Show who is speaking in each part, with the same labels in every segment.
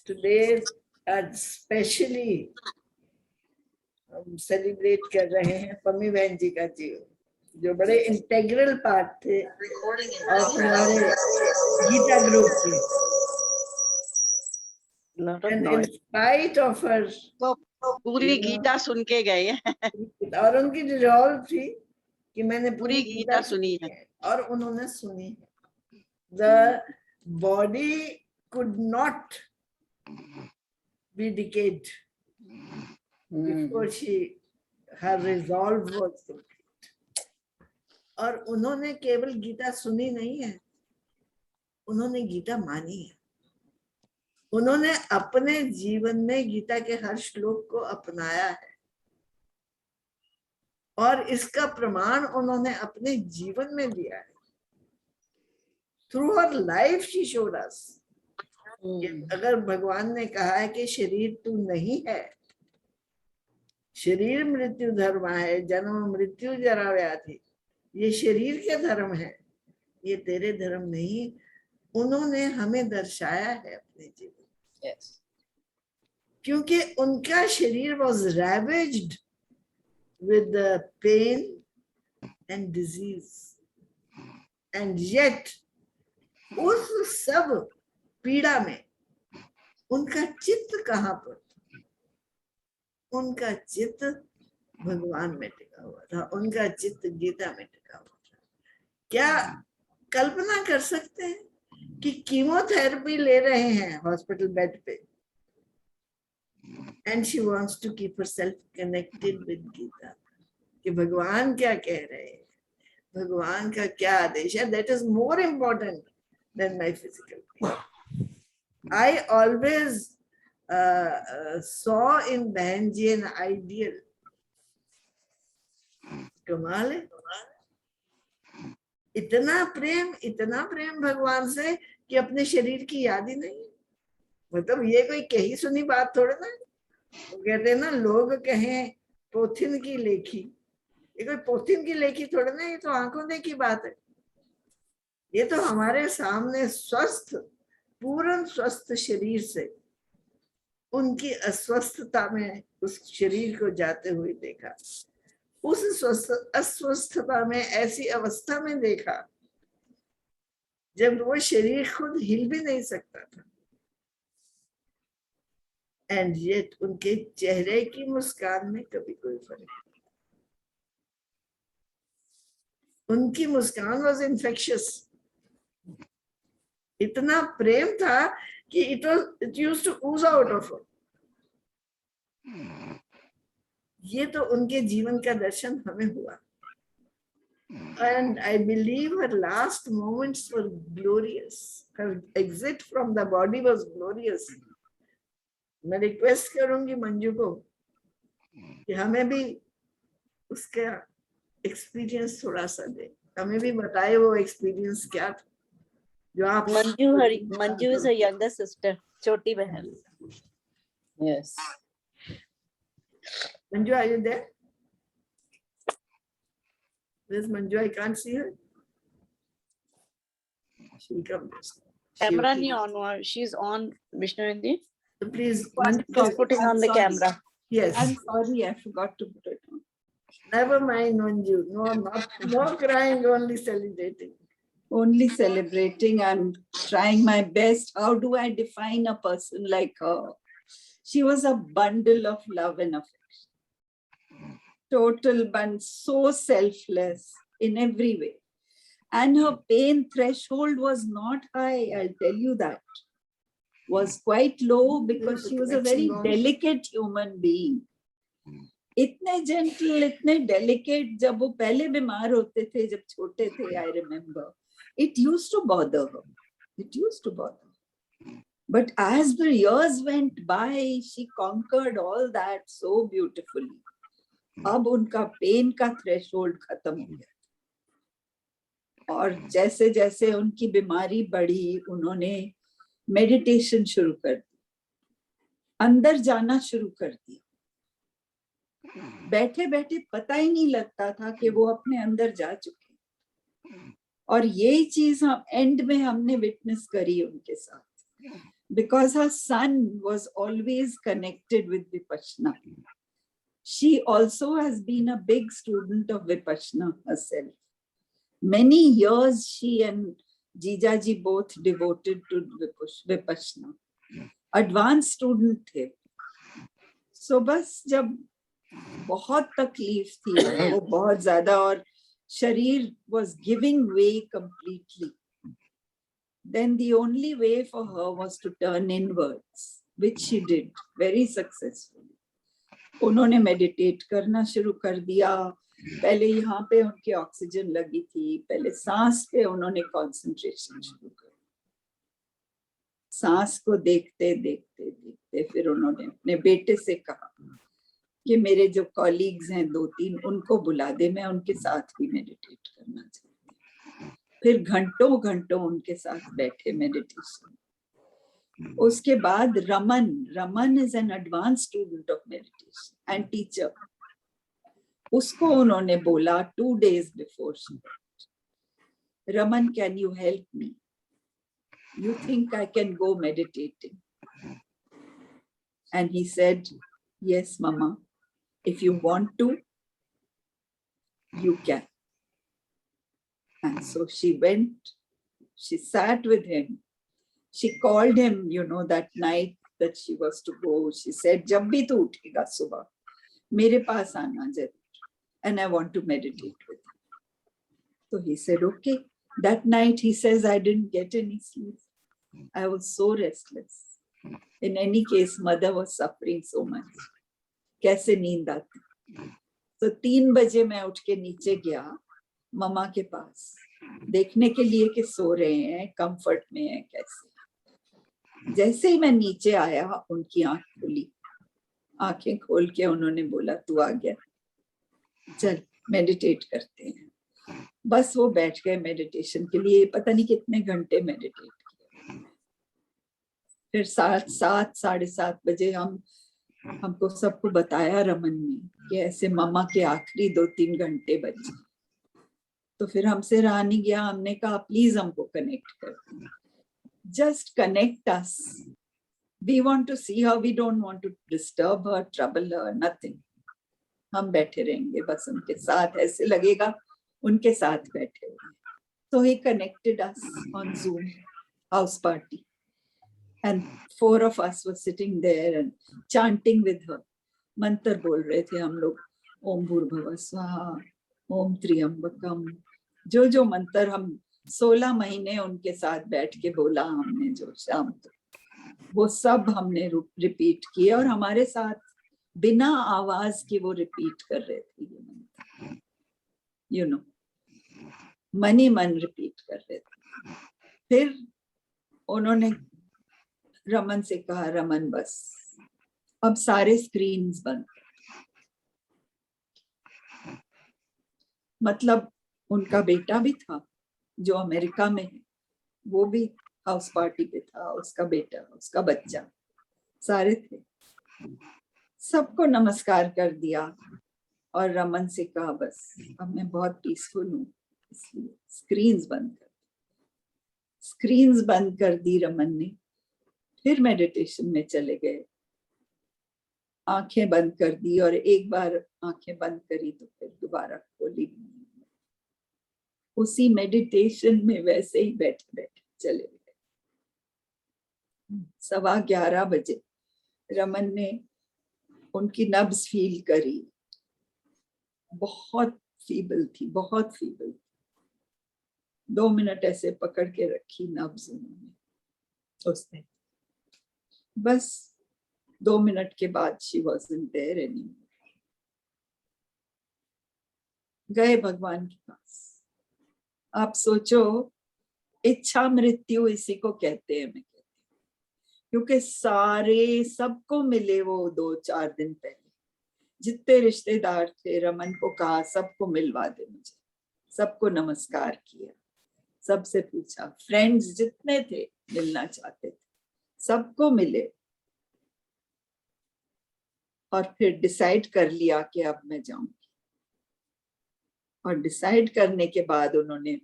Speaker 1: Today specially हम celebrate कर रहे हैं पम्मी बहन जी का जीवन, जो बड़े इंटेग्रल पार्ट थे और हमारे गीता ग्रुप के। And in spite of her,
Speaker 2: पूरी गीता सुन के गए
Speaker 1: और उनकी रिजॉल्व थी कि मैंने
Speaker 2: पूरी गीता सुनी है
Speaker 1: और उन्होंने सुनी है। The body could not be decayed before her resolve was complete. और उन्होंने केवल गीता सुनी नहीं है, उन्होंने गीता मानी है। उन्होंने अपने जीवन में गीता के हर श्लोक को अपनाया है और इसका प्रमाण उन्होंने अपने जीवन में दिया है। Through her life she showed us. अगर भगवान ने कहा है कि शरीर तू नहीं है, शरीर मृत्यु धर्म है, जन्म मृत्यु जरा व्याधि, ये शरीर के धर्म है, ये तेरे धर्म नहीं, उन्होंने हमें दर्शाया है अपने जीवन।
Speaker 2: yes.
Speaker 1: क्योंकि उनका शरीर was ravaged with the pain and disease, and yet उस सब पीड़ा में उनका चित्त कहाँ पर था? उनका चित्त भगवान में टिका हुआ था, उनका चित्त गीता में टिका हुआ था। क्या कल्पना कर सकते हैं कि कीमोथेरेपी ले रहे हैं हॉस्पिटल बेड पे, and she wants to keep herself connected with Gita, कि भगवान क्या कह रहे हैं, भगवान का क्या आदेश है, that is more important than my physical pain. I always saw in बहन जी an ideal. कमाल है, इतना प्रेम भगवान से कि अपने शरीर की याद ही नहीं। मतलब ये कोई कही सुनी बात थोड़ा ना, वो कहते हैं ना लोग कहें पोथिन की लेखी, ये कोई पोथिन की लेखी थोड़ा ना, ये तो आंखों देखी बात है। ये तो हमारे सामने स्वस्थ, पूर्ण स्वस्थ शरीर से उनकी अस्वस्थता में उस शरीर को जाते हुए देखा, उस अस्वस्थता में ऐसी अवस्था में देखा जब वो शरीर खुद हिल भी नहीं सकता था, एंड येट उनके चेहरे की मुस्कान में कभी कोई फर्क नहीं। उनकी मुस्कान वाज इन्फेक्शियस, इतना प्रेम था कि it used to ooze out of her. ये तो उनके जीवन का दर्शन हमें हुआ, and I believe her last moments were glorious. Her exit from the body was glorious. मैं रिक्वेस्ट करूंगी मंजू को कि हमें भी उसका एक्सपीरियंस थोड़ा सा दे, हमें भी बताए वो एक्सपीरियंस क्या था जो आप।
Speaker 3: Manju is a younger sister, छोटी बहन।
Speaker 2: yes.
Speaker 1: Manju, are you there? Where's Manju? I can't see her. She'll come.
Speaker 3: Camera नहीं on हुआ, she's on, Vishnu Hindi.
Speaker 1: So please,
Speaker 3: Manju, putting on the camera.
Speaker 1: Yes.
Speaker 4: I'm sorry, I forgot to put it on.
Speaker 1: Never mind, Manju. No crying, only celebrating.
Speaker 4: Only celebrating. I'm trying my best. How do I define a person like her? She was a bundle of love and affection. Total bund, so selfless in every way. And her pain threshold was not high, I'll tell you that. Was quite low because she was a very delicate human being. इतने gentle, इतने delicate, जब वो पहले बीमार होते थे, जब छोटे थे, I remember. It used to bother her. It used to bother her. But as the years went by, she conquered all that so beautifully. अब उनका पेन का थ्रेशोल्ड खत्म हो गया और जैसे जैसे उनकी बीमारी बढ़ी, उन्होंने मेडिटेशन शुरू कर दी, अंदर जाना शुरू कर दिया। बैठे बैठे पता ही नहीं लगता था कि वो अपने अंदर जा चुके। और यही चीज हम एंड में हमने विटनेस करी उनके साथ। because her son was always connected with Vipassana. She also has been a big student of Vipassana herself. Many years she and Jijaji both devoted to Vipassana. Advanced student थे. So बस जब बहुत तकलीफ थी वो बहुत ज्यादा और शरीर was giving way completely, then the only way for her was to turn inwards, which she did very successfully. उन्होंने मेडिटेट करना शुरू कर दिया. पहले यहाँ पे उनकी ऑक्सीजन लगी थी, पहले सांस पे उन्होंने कंसंट्रेशन शुरू कर. सांस को देखते देखते देखते फिर उन्होंने अपने बेटे से कहा कि मेरे जो कॉलीग्स हैं 2-3 उनको बुला दे, मैं उनके साथ भी मेडिटेट करना चाहती हूँ. फिर घंटों घंटों उनके साथ बैठे मेडिटेशन. उसके बाद Raman is an advance student of meditation and teacher. उसको उन्होंने बोला 2 days before she went, Raman, can you help me? You think I can go meditating? And he said, yes, Mama, if you want to, you can. And so she went, she sat with him. She called him, that night that she was to go. She said, जब भी तू उठेगा सुबह, मेरे पास आना जरूर. And I want to meditate with you. So he said, okay. That night he says, I didn't get any sleep. I was so restless. In any case, mother was suffering so much. कैसे नींद आती. तो 3 बजे मैं उठ के नीचे गया मम्मा के पास देखने के लिए कि सो रहे हैं, कंफर्ट में हैं कैसे. जैसे ही मैं नीचे आया उनकी आंख खुली. आंखें खोल के उन्होंने बोला, तू आ गया, चल मेडिटेट करते हैं. बस वो बैठ गए मेडिटेशन के लिए. पता नहीं कितने घंटे मेडिटेट किए. फिर 7:30 बजे हमको सबको बताया रमन ने कि ऐसे मम्मा के आखिरी 2-3 घंटे बचे. तो फिर हमसे रहा नहीं गया. हमने कहा प्लीज हमको कनेक्ट कर, just connect us. We want to see how, we don't want to disturb her, trouble her, nothing. हम बैठे रहेंगे बस उनके साथ, ऐसे लगेगा उनके साथ बैठे हुए. So he connected us on Zoom house party, and 4 of us were sitting there and chanting with her. मंत्र बोल रहे थे हम लोग, ओम भूर्भुवः स्वाहा, ओम त्र्यंबकम. जो मंत्र हम 16 महीने उनके साथ बैठ के बोला हमने, जो शाम को, वो सब हमने रिपीट किए. और हमारे साथ बिना आवाज के वो रिपीट कर रहे थे ये मंत्र, मन ही मन रिपीट कर रहे थे. फिर उन्होंने रमन से कहा, रमन बस अब सारे स्क्रीन्स बंद. मतलब उनका बेटा भी था जो अमेरिका में है, वो भी हाउस पार्टी पे था. उसका बेटा, उसका बच्चा, सारे थे. सबको नमस्कार कर दिया और रमन से कहा, बस अब मैं बहुत पीसफुल हूँ, इसलिए स्क्रीन्स बंद कर. स्क्रीन्स बंद कर दी रमन ने. फिर मेडिटेशन में चले गए. आंखें बंद कर दी और एक बार आंखें बंद करी तो फिर दोबारा खोली. उसी मेडिटेशन में वैसे ही बैठे बैठे चले गए. 11:15 बजे रमन ने उनकी नब्ज फील करी. बहुत फीबल थी, बहुत फीबल. 2 मिनट ऐसे पकड़ के रखी नब्ज उन्होंने उसने. बस 2 मिनट के बाद शी वॉजंट देयर एनीमोर. गए भगवान के पास. आप सोचो, इच्छा मृत्यु इसी को कहते हैं. मैं कहती हूँ क्योंकि सारे सबको मिले वो 2-4 दिन पहले. जितने रिश्तेदार थे रमन को कहा सबको मिलवा दे मुझे. सबको नमस्कार किया, सबसे पूछा. फ्रेंड्स जितने थे मिलना चाहते थे सबको मिले. और फिर डिसाइड कर लिया कि अब मैं जाऊंगी. और डिसाइड करने के बाद उन्होंने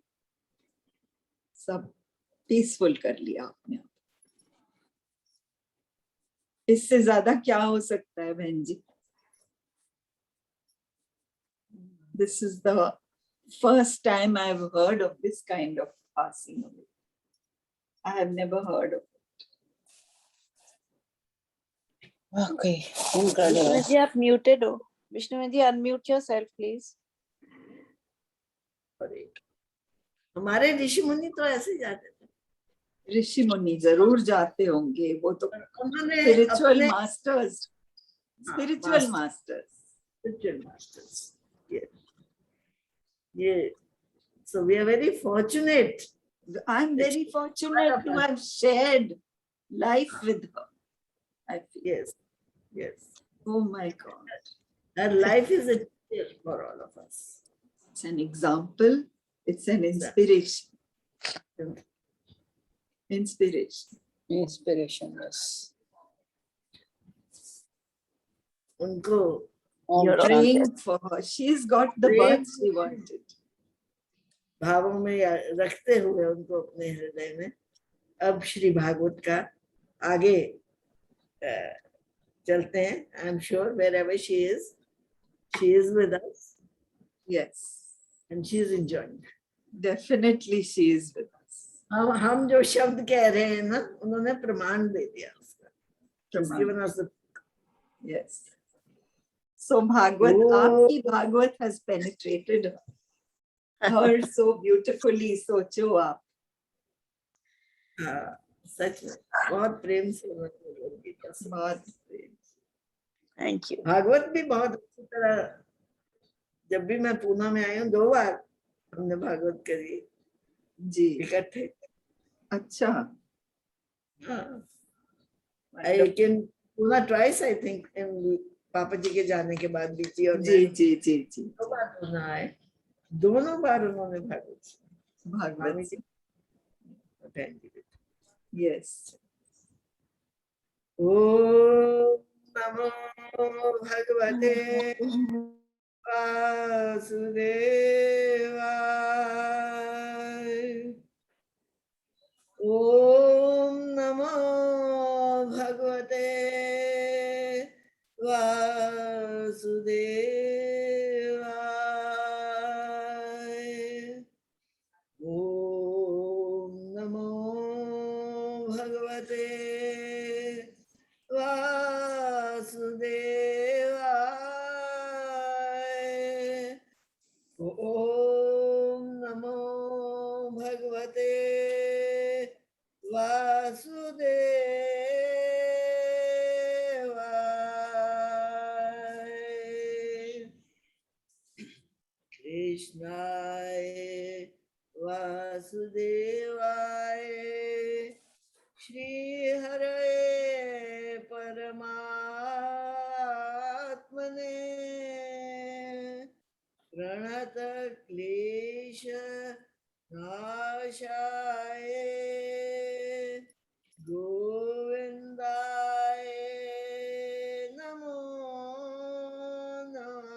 Speaker 4: सब पीसफुल कर लिया अपने आप. इससे ज्यादा क्या हो सकता है बहन जी? This is the first time I've heard of this kind of passing away. I have never heard of it.
Speaker 2: Okay, incredible.
Speaker 3: Vishnu ji, आप muted हो. Vishnu ji, unmute yourself, please.
Speaker 1: हमारे ऋषि मुनि तो ऐसे जाते थे,
Speaker 4: ऋषि मुनि जरूर जाते होंगे, वो तो
Speaker 1: उन्होंने
Speaker 4: स्पिरिचुअल
Speaker 1: अपने
Speaker 4: masters, spiritual masters.
Speaker 1: spiritual masters. Yes. Yeah. So we are very fortunate.
Speaker 4: I'm very fortunate to have shared life with her. I feel.
Speaker 1: Yes. Yes.
Speaker 4: Oh my God.
Speaker 1: Her life is a teacher for all of us.
Speaker 4: It's an example. It's an inspiration. Inspiration.
Speaker 2: Inspiration, yes.
Speaker 1: उनको
Speaker 2: Om
Speaker 4: You're
Speaker 2: Shanti.
Speaker 4: praying for her. She's got the birth she wanted.
Speaker 1: भावों में रखते हुए उनको अपने हृदय में अब श्री भागवत का आगे चलते हैं. I am sure wherever she is with us
Speaker 4: Yes.
Speaker 1: and she is enjoying.
Speaker 4: Definitely she is with us.
Speaker 1: हम जो शब्द कह रहे हैं ना, उन्होंने प्रमाण दे दिया उसका. She's given us the.
Speaker 4: Yes. So Bhagavad,
Speaker 1: Oh.
Speaker 4: Aapki Bhagavad has penetrated her so beautifully. सोचो आप.
Speaker 1: हाँ, सच में बहुत प्रेम से उन्होंने गीता सुना.
Speaker 4: बहुत प्रेम.
Speaker 3: Thank you.
Speaker 1: भागवत भी बहुत अच्छी तरह, जब भी मैं पूना में आई हूँ 2 बार हमने भागवत करी
Speaker 4: जी.
Speaker 1: इकट्ठे.
Speaker 4: अच्छा.
Speaker 1: हाँ, I came Poona twice I think in पापा जी के जाने के बाद भी जी, और
Speaker 4: जी जी जी जी.
Speaker 1: 2 बार पूना आए, दोनों बार उन्होंने भागवत सुना.
Speaker 4: Bhagavat.
Speaker 1: Swami ji thank you.
Speaker 4: Yes.
Speaker 1: ओम नमो भगवते वासुदेवाय. ओम नमो भगवते वासुदेवाय. ओम नमो भगवते वासुदेवाय. ओम नमो भगवते वासुदेवाय. कृष्णाय वासुदेवाय श्री हरे परमात्मने प्रणत क्लेश नाशाय गोविंदाय नमो नमः.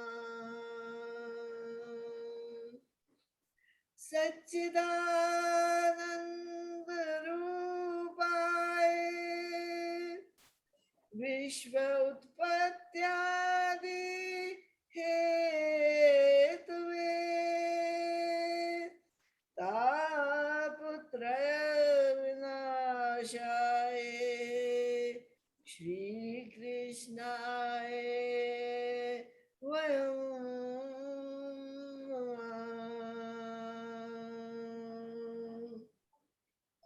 Speaker 1: सच्चिदानंद रूपाय विश्व उत्पत्त्यादि हेतुवे तापत्रय विनाशाय श्री कृष्णाय वयं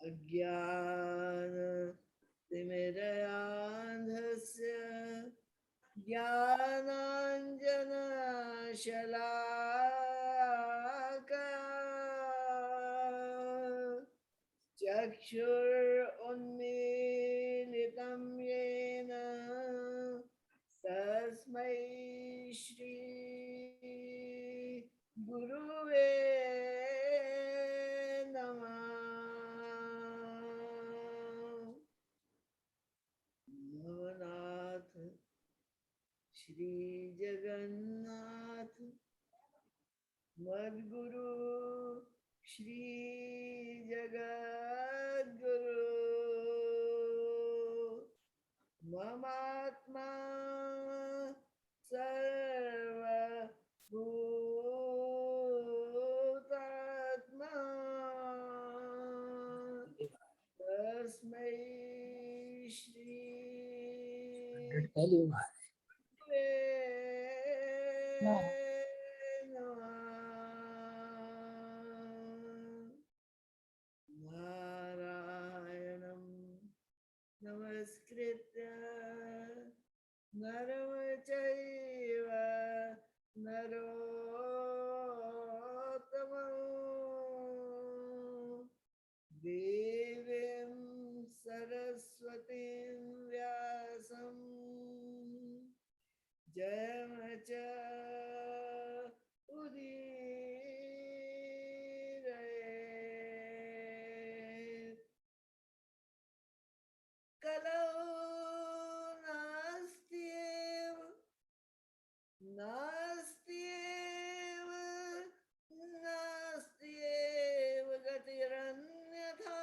Speaker 1: अज्ञान तिमिरान्धस्य ज्ञानाञ्जनशलाकया चक्षुरुन्मीलितं येन तस्मै श्री गुरुवे नमः. नवनाथ श्री जगन्नाथ मद्गुरु श्री जगद्गुरु ममा
Speaker 2: पहली बार
Speaker 1: नारायणं नमस्कृत्य नरं चैव नरोत्तमं देवीं सरस्वतीं व्यासं जयमच उदीरयेत्। कलौ नास्त्येव नास्त्येव नास्त्येव गतिरन्यथा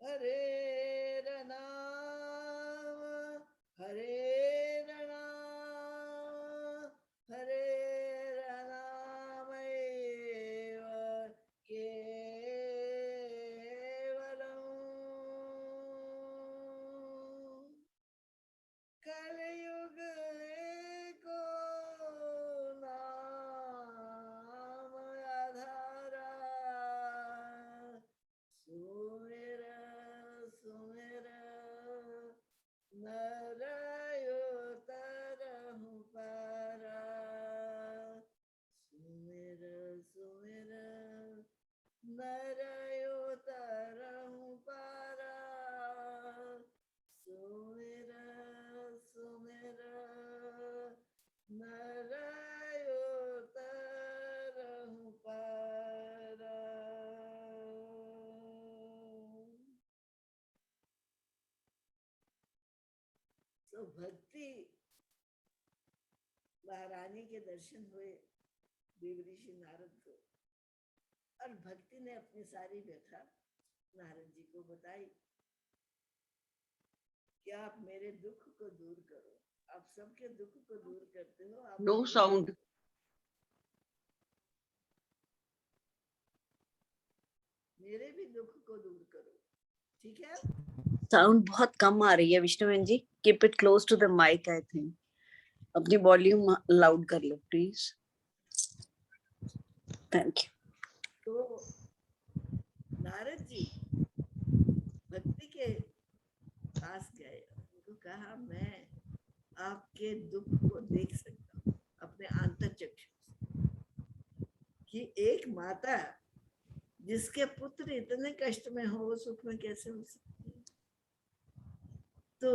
Speaker 1: हरेरनाम हरेरनाम हरेरनामैव केवलम्। कलयुग एको नाम आधारा सुमिर सुमिर नरयो तरहु पारा सुमिर सुमिर नरयो तरहु पारा सुमिर सुमिर नरयो तरहु पारा। तो भक्ति महारानी के दर्शन हुए देवऋषि नारद को, और भक्ति ने अपनी सारी व्यथा नारद जी को बताई कि आप मेरे दुख को दूर करो, आप सबके दुख को दूर करते हो, आप
Speaker 2: नो साउंड
Speaker 1: मेरे भी दुख को दूर करो, ठीक है।
Speaker 3: साउंड बहुत कम आ रही है विष्णु बहन ji, keep it close to the mic. I think अपनी वॉल्यूम लाउड कर लो प्लीज, थैंक यू।
Speaker 1: तो नारद जी भक्ति के पास गए, उनको कहा मैं आपके दुख को देख सकता हूँ अपने आंतरचक्षु से, कि एक माता जिसके पुत्र इतने कष्ट में हो वो सुख में कैसे हो सकती है। तो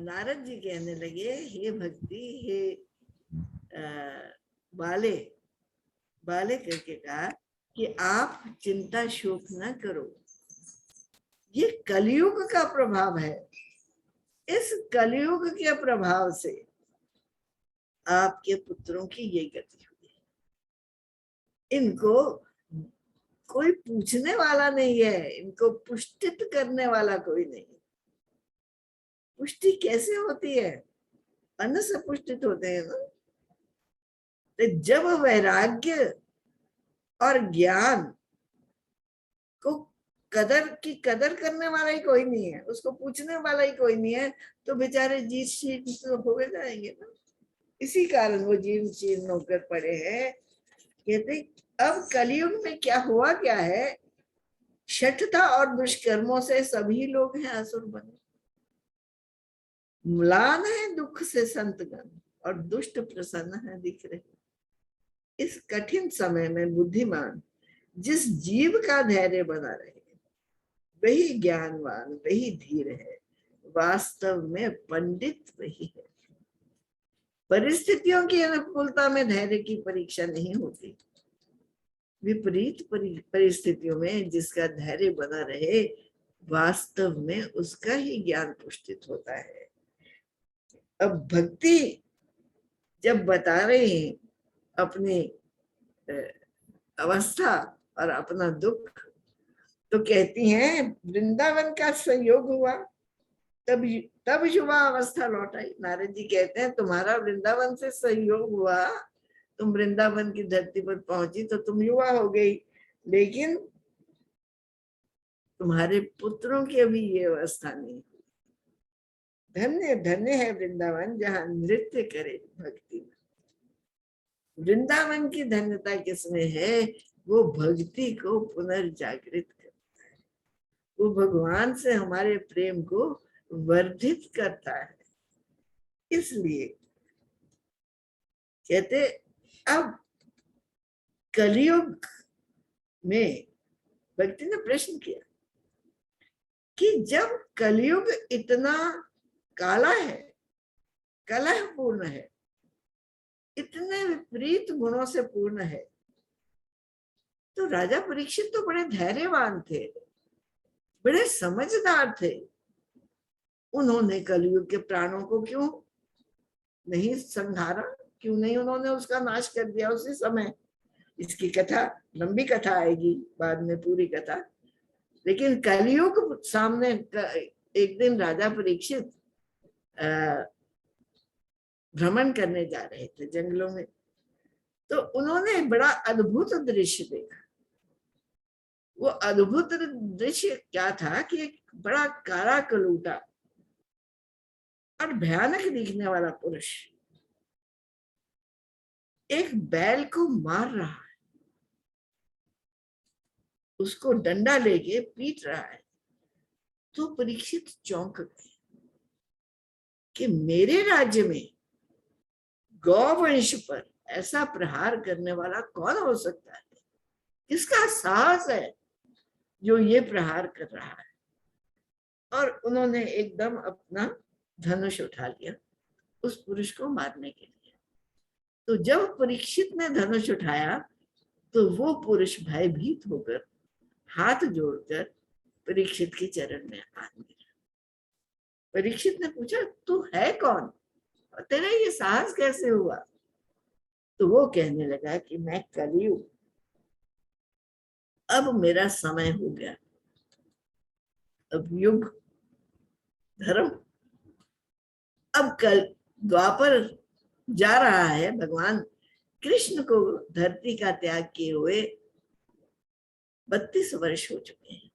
Speaker 1: नारद जी कहने लगे, हे भक्ति, हे बाले बाले करके कहा कि आप चिंता शोक न करो, ये कलयुग का प्रभाव है, इस कलयुग के प्रभाव से आपके पुत्रों की ये गति हुई। इनको कोई पूछने वाला नहीं है, इनको पुष्टित करने वाला कोई नहीं। पुष्टि कैसे होती है? अन्न से पुष्टित होते हैं ना। तो जब वैराग्य और ज्ञान को कदर करने वाला ही कोई नहीं है, उसको पूछने वाला ही कोई नहीं है, तो बेचारे जीत शीत तो हो गए जाएंगे ना। इसी कारण वो जीर्ण शीर्ण होकर पड़े हैं। कहते अब कलयुग में क्या हुआ, क्या है, शठता और दुष्कर्मों से सभी लोग हैं असुर बने, म्लान है दुख से संतगण और दुष्ट प्रसन्न है दिख रहे। इस कठिन समय में बुद्धिमान जिस जीव का धैर्य बना रहे वही ज्ञानवान, वही धीर है, वास्तव में पंडित वही है। परिस्थितियों की अनुकूलता में धैर्य की परीक्षा नहीं होती, विपरीत परिस्थितियों में जिसका धैर्य बना रहे वास्तव में उसका ही ज्ञान पुष्टित होता है। अब भक्ति जब बता रहे हैं अपनी अवस्था और अपना दुख, तो कहती हैं वृंदावन का संयोग हुआ तब युवा अवस्था लौट आई। नारद जी कहते हैं तुम्हारा वृंदावन से संयोग हुआ, तुम वृंदावन की धरती पर पहुंची तो तुम युवा हो गई, लेकिन तुम्हारे पुत्रों की अभी ये अवस्था नहीं हुई। धन्य धन्य है वृंदावन जहाँ नृत्य करे भक्ति में। वृंदावन की धन्यता किसमें है? वो भक्ति को पुनर्जागृत करता है, वो भगवान से हमारे प्रेम को वर्धित करता है। इसलिए कहते अब कलयुग में भक्ति ने प्रश्न किया कि जब कलयुग इतना काला है, कलहपूर्ण है, इतने विपरीत गुणों से पूर्ण है, तो राजा परीक्षित तो बड़े धैर्यवान थे, बड़े समझदार थे। उन्होंने कलयुग के प्राणों को क्यों नहीं संहारा? क्यों नहीं उन्होंने उसका नाश कर दिया उसी समय? इसकी कथा, लंबी कथा आएगी बाद में, पूरी कथा। लेकिन कलयुग सामने, एक दिन राजा परीक्षित भ्रमण करने जा रहे थे जंगलों में, तो उन्होंने बड़ा अद्भुत दृश्य देखा। वो अद्भुत दृश्य क्या था कि एक बड़ा काला कलूटा और भयानक दिखने वाला पुरुष एक बैल को मार रहा है, उसको डंडा लेके पीट रहा है। तो परीक्षित चौंक गए कि मेरे राज्य में गौवंश पर ऐसा प्रहार करने वाला कौन हो सकता है? किसका साहस है जो ये प्रहार कर रहा है? और उन्होंने एकदम अपना धनुष उठा लिया उस पुरुष को मारने के लिए। तो जब परीक्षित ने धनुष उठाया तो वो पुरुष भयभीत होकर हाथ जोड़कर परीक्षित के चरण में आ गिरा। परीक्षित ने पूछा, तू है कौन और तेरा ये साहस कैसे हुआ? तो वो कहने लगा कि मैं कलयुग, अब मेरा समय हो गया, अब युग धर्म, अब कल द्वापर जा रहा है। भगवान कृष्ण को धरती का त्याग किए हुए 32 वर्ष हो चुके हैं।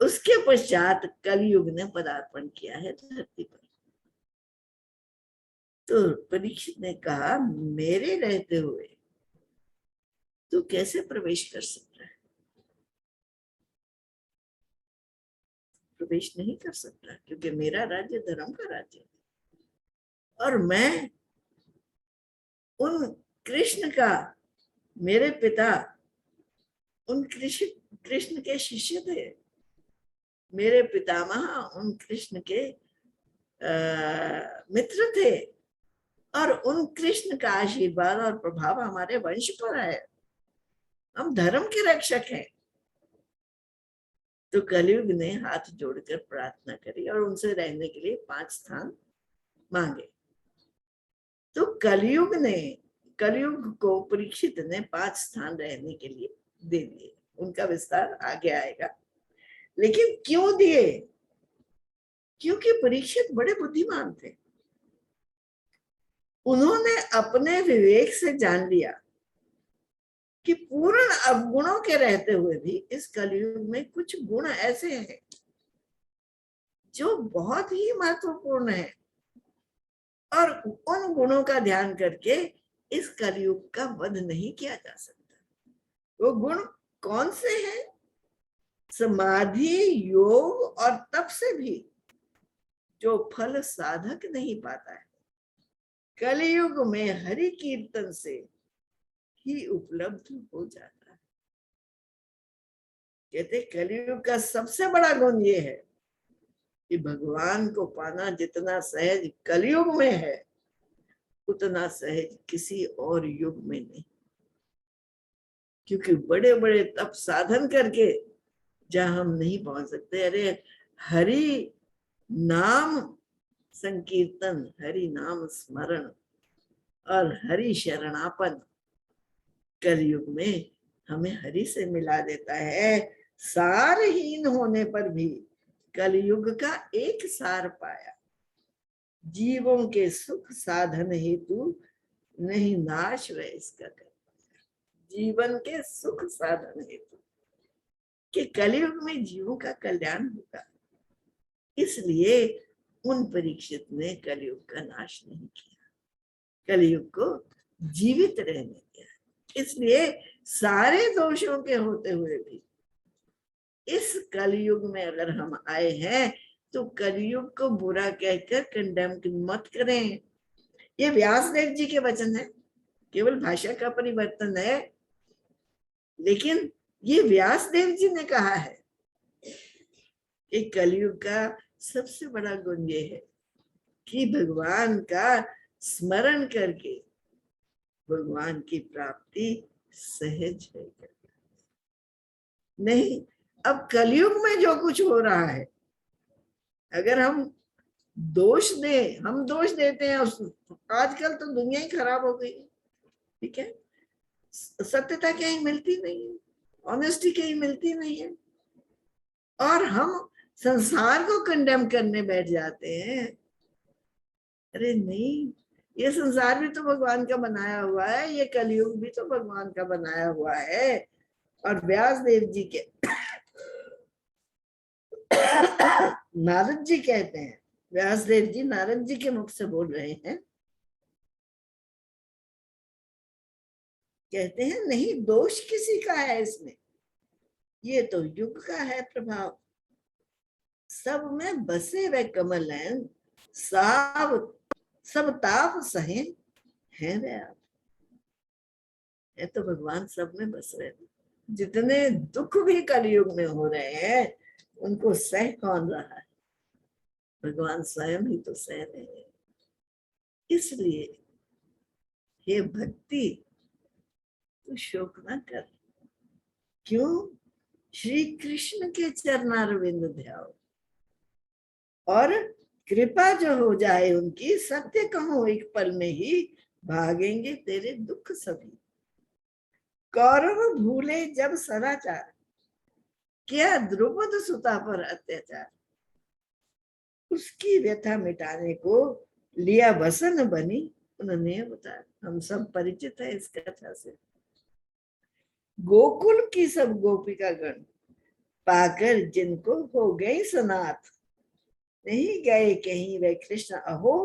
Speaker 1: उसके पश्चात कलयुग ने पदार्पण किया है धरती पर। तो परीक्षित ने कहा, मेरे रहते हुए तू कैसे प्रवेश कर सकता है? प्रवेश नहीं कर सकता, क्योंकि मेरा राज्य धर्म का राज्य है और मैं उन कृष्ण का, मेरे पिता उन कृष्ण के शिष्य थे, मेरे पितामह उन कृष्ण के मित्र थे और उन कृष्ण का आशीर्वाद और प्रभाव हमारे वंश पर है। हम धर्म के रक्षक हैं। तो कलयुग ने हाथ जोड़कर प्रार्थना करी और उनसे रहने के लिए 5 स्थान मांगे। तो कलयुग को परीक्षित ने 5 स्थान रहने के लिए दे दिए। उनका विस्तार आगे आएगा। लेकिन क्यों दिए? क्योंकि परीक्षित बड़े बुद्धिमान थे। उन्होंने अपने विवेक से जान लिया कि पूर्ण अवगुणों के रहते हुए भी इस कलयुग में कुछ गुण ऐसे हैं जो बहुत ही महत्वपूर्ण है, और उन गुणों का ध्यान करके इस कलयुग का वध नहीं किया जा सकता। वो गुण कौन से हैं? समाधि, योग और तप से भी जो फल साधक नहीं पाता है, कलयुग में हरि कीर्तन से ही उपलब्ध हो जाता है। कहते कलयुग का सबसे बड़ा गुण ये है कि भगवान को पाना जितना सहज कलयुग में है, उतना सहज किसी और युग में नहीं। क्योंकि बड़े बड़े तप साधन करके जहां हम नहीं पहुंच सकते, अरे हरि नाम संकीर्तन, हरि नाम स्मरण और हरि शरणापन कलयुग में हमें हरि से मिला देता है। सारहीन होने पर भी कलयुग का एक सार पाया, जीवों के सुख साधन हेतु नहीं नाश वह इसका कर, जीवन के सुख साधन हेतु। कि कलयुग में जीवों का कल्याण होगा, इसलिए उन परीक्षित ने कलयुग का नाश नहीं किया, कलयुग को जीवित रहने दिया। इसलिए सारे दोषों के होते हुए भी इस कलयुग में अगर हम आए हैं तो कलयुग को बुरा कहकर कंडेम मत करें। ये व्यासदेव जी के वचन है, केवल भाषा का परिवर्तन है, लेकिन ये व्यासदेव जी ने कहा है कि कलयुग का सबसे बड़ा गुण ये है कि भगवान का स्मरण करके भगवान की प्राप्ति सहज है। नहीं, अब कलयुग में जो कुछ हो रहा है, अगर हम दोष दे, हम दोष देते हैं उस, आजकल तो दुनिया ही खराब हो गई, ठीक है, सत्यता कहीं मिलती नहीं है, ऑनेस्टी कहीं मिलती नहीं है, और हम संसार को कंडेम करने बैठ जाते हैं। अरे नहीं, ये संसार भी तो भगवान का बनाया हुआ है, ये कलयुग भी तो भगवान का बनाया हुआ है। और व्यासदेव जी के नारद जी कहते हैं, व्यासदेव जी नारद जी के मुख से बोल रहे हैं, कहते हैं नहीं दोष किसी का है इसमें, ये तो युग का है प्रभाव, सब में बसे वे कमल नयन, सब ताप सहे हैं वे आप। है तो भगवान सब में बस रहे, जितने दुख भी कलयुग में हो रहे हैं उनको सह कौन रहा है, भगवान स्वयं ही तो सह रहे हैं। इसलिए हे भक्ति तू शोक ना कर, क्यों, श्री कृष्ण के चरणारविंद ध्याओ, और कृपा जो हो जाए उनकी, सत्य कहो एक पल में ही भागेंगे तेरे दुख सभी। कौरव भूले जब सदाचार, किया द्रुपद सुता पर अत्याचार, उसकी व्यथा मिटाने को लिया वसन बनी, उन्होंने बताया, हम सब परिचित है इस कथा से। गोकुल की सब गोपिका गण पाकर जिनको हो गई सनाथ, नहीं गए कहीं वे कृष्ण अहो,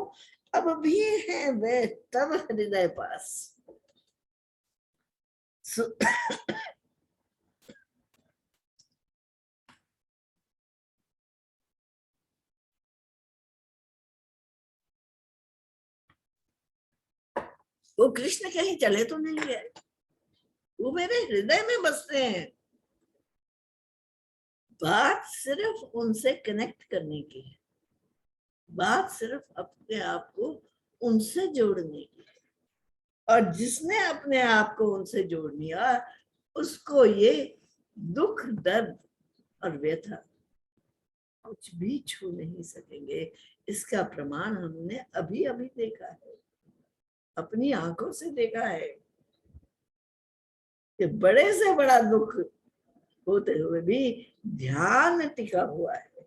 Speaker 1: अब भी हैं वे तब हृदय पास। वो कृष्ण कहीं चले तो नहीं गए, वो मेरे हृदय में बसते हैं। बात सिर्फ उनसे कनेक्ट करने की है, बात सिर्फ अपने आप को उनसे जोड़ने की है, और जिसने अपने आप को उनसे जोड़ लिया उसको ये दुख दर्द और व्यथा कुछ भी छू नहीं सकेंगे। इसका प्रमाण हमने अभी अभी देखा है, अपनी आंखों से देखा है कि बड़े से बड़ा दुख होते हुए भी ध्यान टिका हुआ है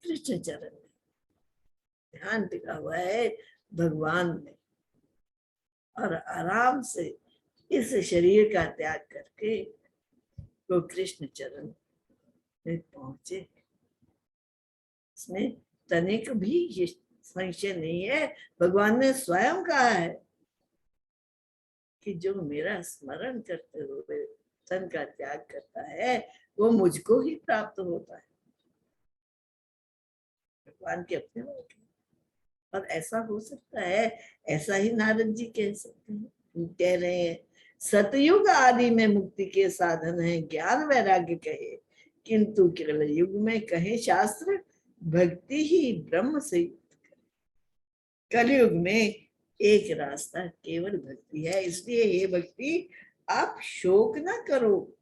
Speaker 1: कृष्ण चरण में, ध्यान टिका हुआ है भगवान में, और आराम से इस शरीर का त्याग करके वो कृष्ण चरण में पहुंचे। इसमें तनिक भी संशय नहीं है, भगवान ने स्वयं कहा है कि जो मेरा स्मरण करते हुए तन का त्याग करता है वो मुझको ही प्राप्त होता है। भगवान के अपने वाक्य, और ऐसा हो सकता है, ऐसा ही नारद जी कह सकते हैं, कह रहे हैं, सतयुग आदि में मुक्ति के साधन है ज्ञान वैराग्य कहे, किंतु केवल युग में कहे शास्त्र भक्ति ही ब्रह्म से युक्त करे। कलयुग में एक रास्ता केवल भक्ति है, इसलिए ये भक्ति आप शोक ना करो।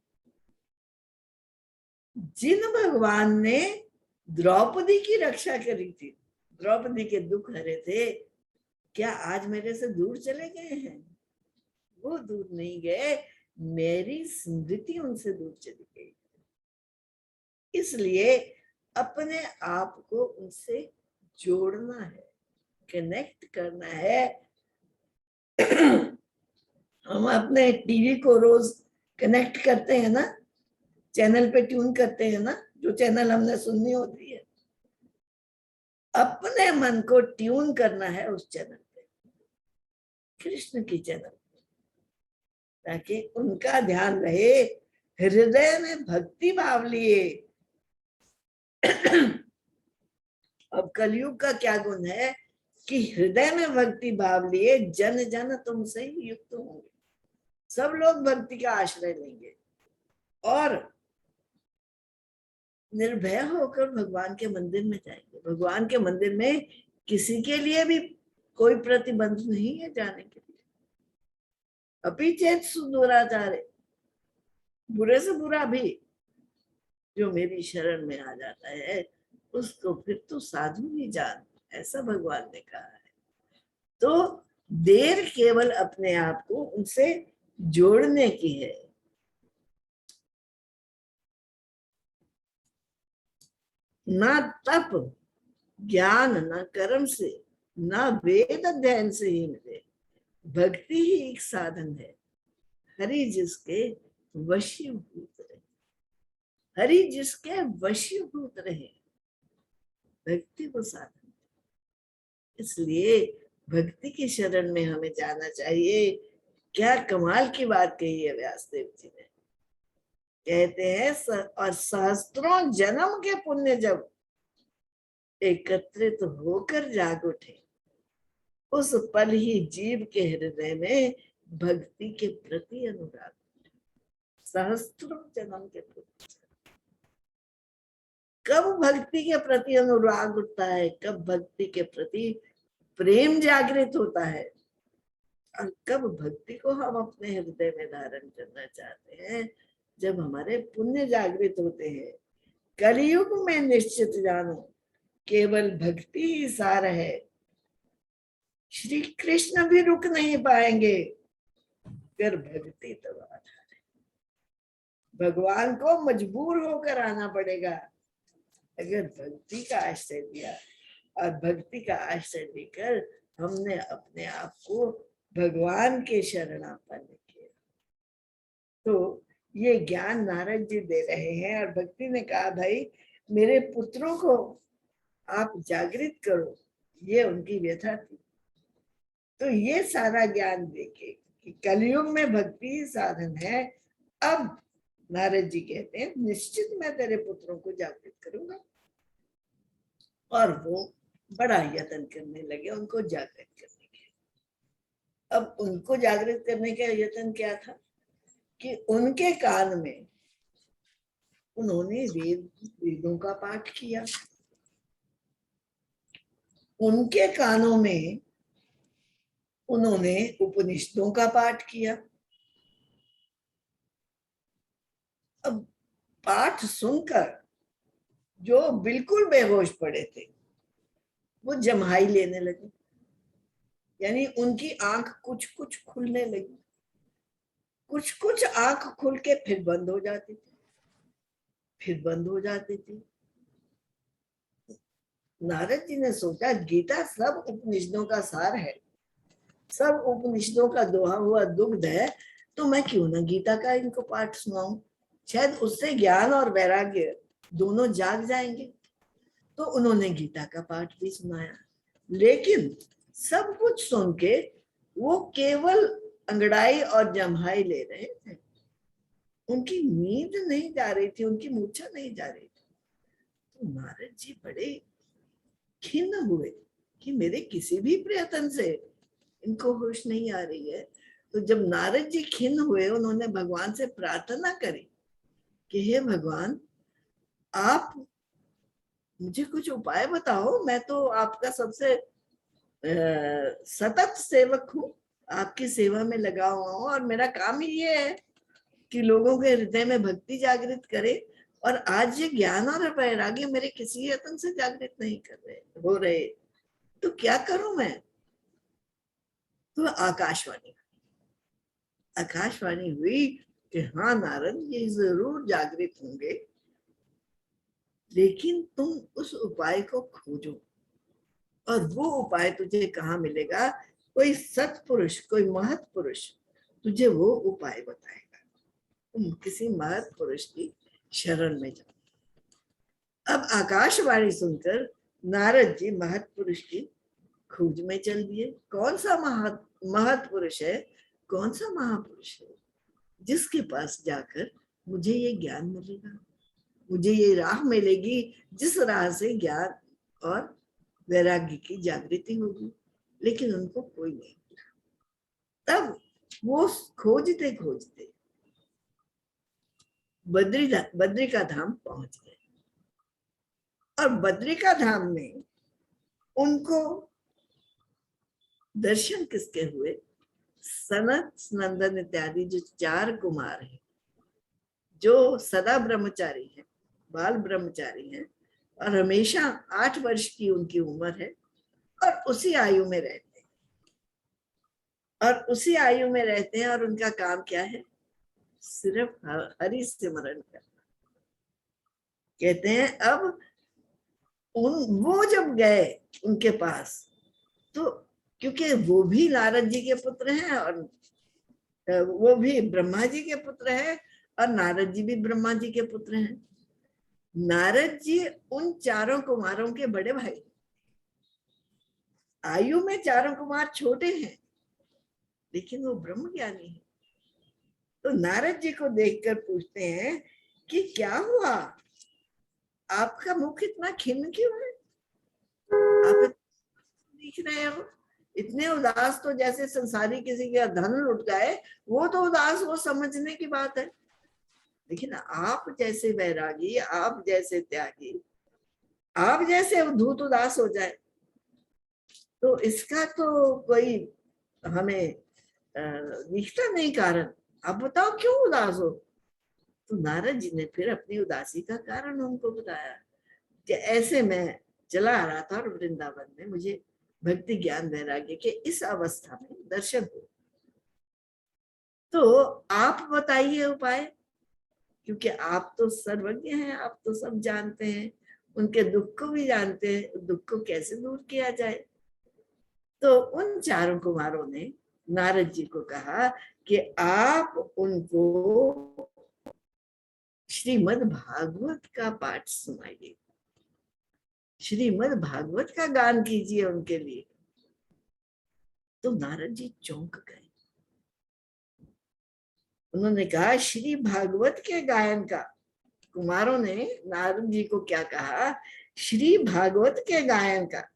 Speaker 1: जिन भगवान ने द्रौपदी की रक्षा करी थी, द्रौपदी के दुख हरे थे, क्या आज मेरे से दूर चले गए हैं? वो दूर नहीं गए, मेरी स्मृति उनसे दूर चली गई। इसलिए अपने आप को उनसे जोड़ना है, कनेक्ट करना है। हम अपने टीवी को रोज कनेक्ट करते हैं ना, चैनल पे ट्यून करते हैं ना, जो चैनल हमने सुननी होती है, अपने मन को ट्यून करना है उस चैनल पे, कृष्ण की चैनल, ताकि उनका ध्यान रहे, हृदय में भक्ति भाव लिए। अब कलयुग का क्या गुण है कि हृदय में भक्ति भाव लिए जन जन तुमसे ही युक्त होंगे, सब लोग भक्ति का आश्रय लेंगे और निर्भय होकर भगवान के मंदिर में जाएंगे। भगवान के मंदिर में किसी के लिए भी कोई प्रतिबंध नहीं है जाने के लिए। अपि चेत सुदुराचारे, बुरे से बुरा भी जो मेरी शरण में आ जाता है उसको फिर तो साधु ही जान, ऐसा भगवान ने कहा है। तो देर केवल अपने आप को उनसे जोड़ने की है। ना तप ज्ञान न कर्म से न वेद अध्ययन से ही मिले, भक्ति ही एक साधन है। हरि जिसके वशीभूत रहे, हरि जिसके वशीभूत रहे, भक्ति को साधन है। इसलिए भक्ति की शरण में हमें जाना चाहिए। क्या कमाल की बात कही है व्यासदेव जी ने। कहते हैं और सहस्त्रों जन्म के पुण्य जब एकत्रित होकर जाग उठे, उस पल ही जीव के हृदय में भक्ति के प्रति अनुराग। सहस्त्रों जन्म के पुण्य, कब भक्ति के प्रति अनुराग उठता है, कब भक्ति के प्रति प्रेम जागृत होता है, और कब भक्ति को हम अपने हृदय में धारण करना चाहते हैं, जब हमारे पुण्य जागृत होते हैं। कलयुग में निश्चित जानो केवल भक्ति ही सार है। श्री कृष्ण भी रुक नहीं पाएंगे, फिर भक्ति तो आधार है। भगवान को मजबूर होकर आना पड़ेगा। अगर भक्ति का आश्रय दिया और भक्ति का आश्रय देकर हमने अपने आप को भगवान के शरणापन्न किया, तो ये ज्ञान नारद जी दे रहे हैं। और भक्ति ने कहा, भाई मेरे पुत्रों को आप जागृत करो, ये उनकी व्यथा थी। तो ये सारा ज्ञान देके कि कलयुग में भक्ति साधन है, अब नारद जी कहते हैं निश्चित मैं तेरे पुत्रों को जागृत करूंगा। और वो बड़ा यत्न करने लगे उनको जागृत करने के। अब उनको जागृत करने का यत्न क्या था कि उनके कान में उन्होंने वेदों का पाठ किया, उनके कानों में उन्होंने उपनिषदों का पाठ किया। अब पाठ सुनकर जो बिल्कुल बेहोश पड़े थे वो जम्हाई लेने लगे, यानी उनकी आंख कुछ कुछ खुलने लगी, कुछ कुछ आंख खुल के फिर बंद हो जाती थी, फिर बंद हो जाती थी। नारद जी ने सोचा गीता सब उपनिषदों का सार है, सब उपनिषदों का दोहा हुआ दुग्ध है, तो मैं क्यों ना गीता का इनको पाठ सुनाऊं, शायद उससे ज्ञान और वैराग्य दोनों जाग जाएंगे। तो उन्होंने गीता का पाठ भी सुनाया, लेकिन सब कुछ सुन के वो केवल अंगड़ाई और जम्हाई ले रहे थे, उनकी नींद नहीं जा रही थी, उनकी मूर्छा नहीं जा रही थी। तो नारद जी बड़े खिन्न हुए कि मेरे किसी भी प्रयत्न से इनको होश नहीं आ रही है। तो जब नारद जी खिन्न हुए, उन्होंने भगवान से प्रार्थना करी कि हे भगवान, आप मुझे कुछ उपाय बताओ, मैं तो आपका सबसे सतत सेवक हूँ, आपकी सेवा में लगा हुआ हूँ, और मेरा काम ही ये है कि लोगों के हृदय में भक्ति जागृत करे, और आज ये ज्ञान और वैराग्य मेरे किसी यत्न से जागृत नहीं हो रहे, तो क्या करूं मैं। तो आकाशवाणी हुई कि हाँ नारद, ये जरूर जागृत होंगे, लेकिन तुम उस उपाय को खोजो, और वो उपाय तुझे कहाँ मिलेगा, कोई सत्पुरुष, कोई महत् पुरुष तुझे वो उपाय बताएगा। तुम किसी महत् पुरुष की शरण में जाओ। अब आकाशवाणी सुनकर नारद जी महत्पुरुष की खोज में चल दिए। कौन सा महत्पुरुष है, कौन सा महापुरुष है जिसके पास जाकर मुझे ये ज्ञान मिलेगा, मुझे ये राह मिलेगी जिस राह से ज्ञान और वैराग्य की जागृति होगी। लेकिन उनको कोई नहीं मिला। तब वो खोजते खोजते बद्रिका धाम पहुंच गए। और बद्रिका धाम में उनको दर्शन किसके हुए? सनत नंदन इत्यादि जो 4 कुमार हैं, जो सदा ब्रह्मचारी हैं, बाल ब्रह्मचारी हैं, और हमेशा 8 वर्ष की उनकी उम्र है, और उसी आयु में रहते हैं, और उसी आयु में रहते हैं। और उनका काम क्या है? सिर्फ हरि सिमरन करना। कहते हैं अब वो जब गए उनके पास, तो क्योंकि वो भी नारद जी के पुत्र हैं, और वो भी ब्रह्मा जी के पुत्र हैं, और नारद जी भी ब्रह्मा जी के पुत्र हैं। नारद जी उन 4 कुमारों के बड़े भाई, आयु में 4 कुमार छोटे हैं, लेकिन वो ब्रह्म ज्ञानी है। तो नारद जी को देखकर पूछते हैं कि क्या हुआ, आपका मुख इतना खिन्न क्यों है? आप दिख रहे हो इतने उदास, तो जैसे संसारी किसी का धन लुट गए, वो तो उदास, वो समझने की बात है। लेकिन आप जैसे वैरागी, आप जैसे त्यागी, आप जैसे धूत उदास हो जाए, तो इसका तो कोई हमें दिखता नहीं कारण। आप बताओ क्यों उदास हो? तो नारद जी ने फिर अपनी उदासी का कारण उनको बताया कि ऐसे मैं चला आ रहा था और वृंदावन में मुझे भक्ति ज्ञान वैराग्य के इस अवस्था में दर्शन हुए। तो आप बताइए उपाय, क्योंकि आप तो सर्वज्ञ हैं, आप तो सब जानते हैं, उनके दुख को भी जानते हैं, दुख को कैसे दूर किया जाए। तो उन 4 कुमारों ने नारद जी को कहा कि आप उनको श्रीमद् भागवत का पाठ सुनाइए, श्रीमद् भागवत का गान कीजिए उनके लिए। तो नारद जी चौंक गए। उन्होंने कहा श्री भागवत के गायन का, कुमारों ने नारद जी को क्या कहा? श्री भागवत के गायन का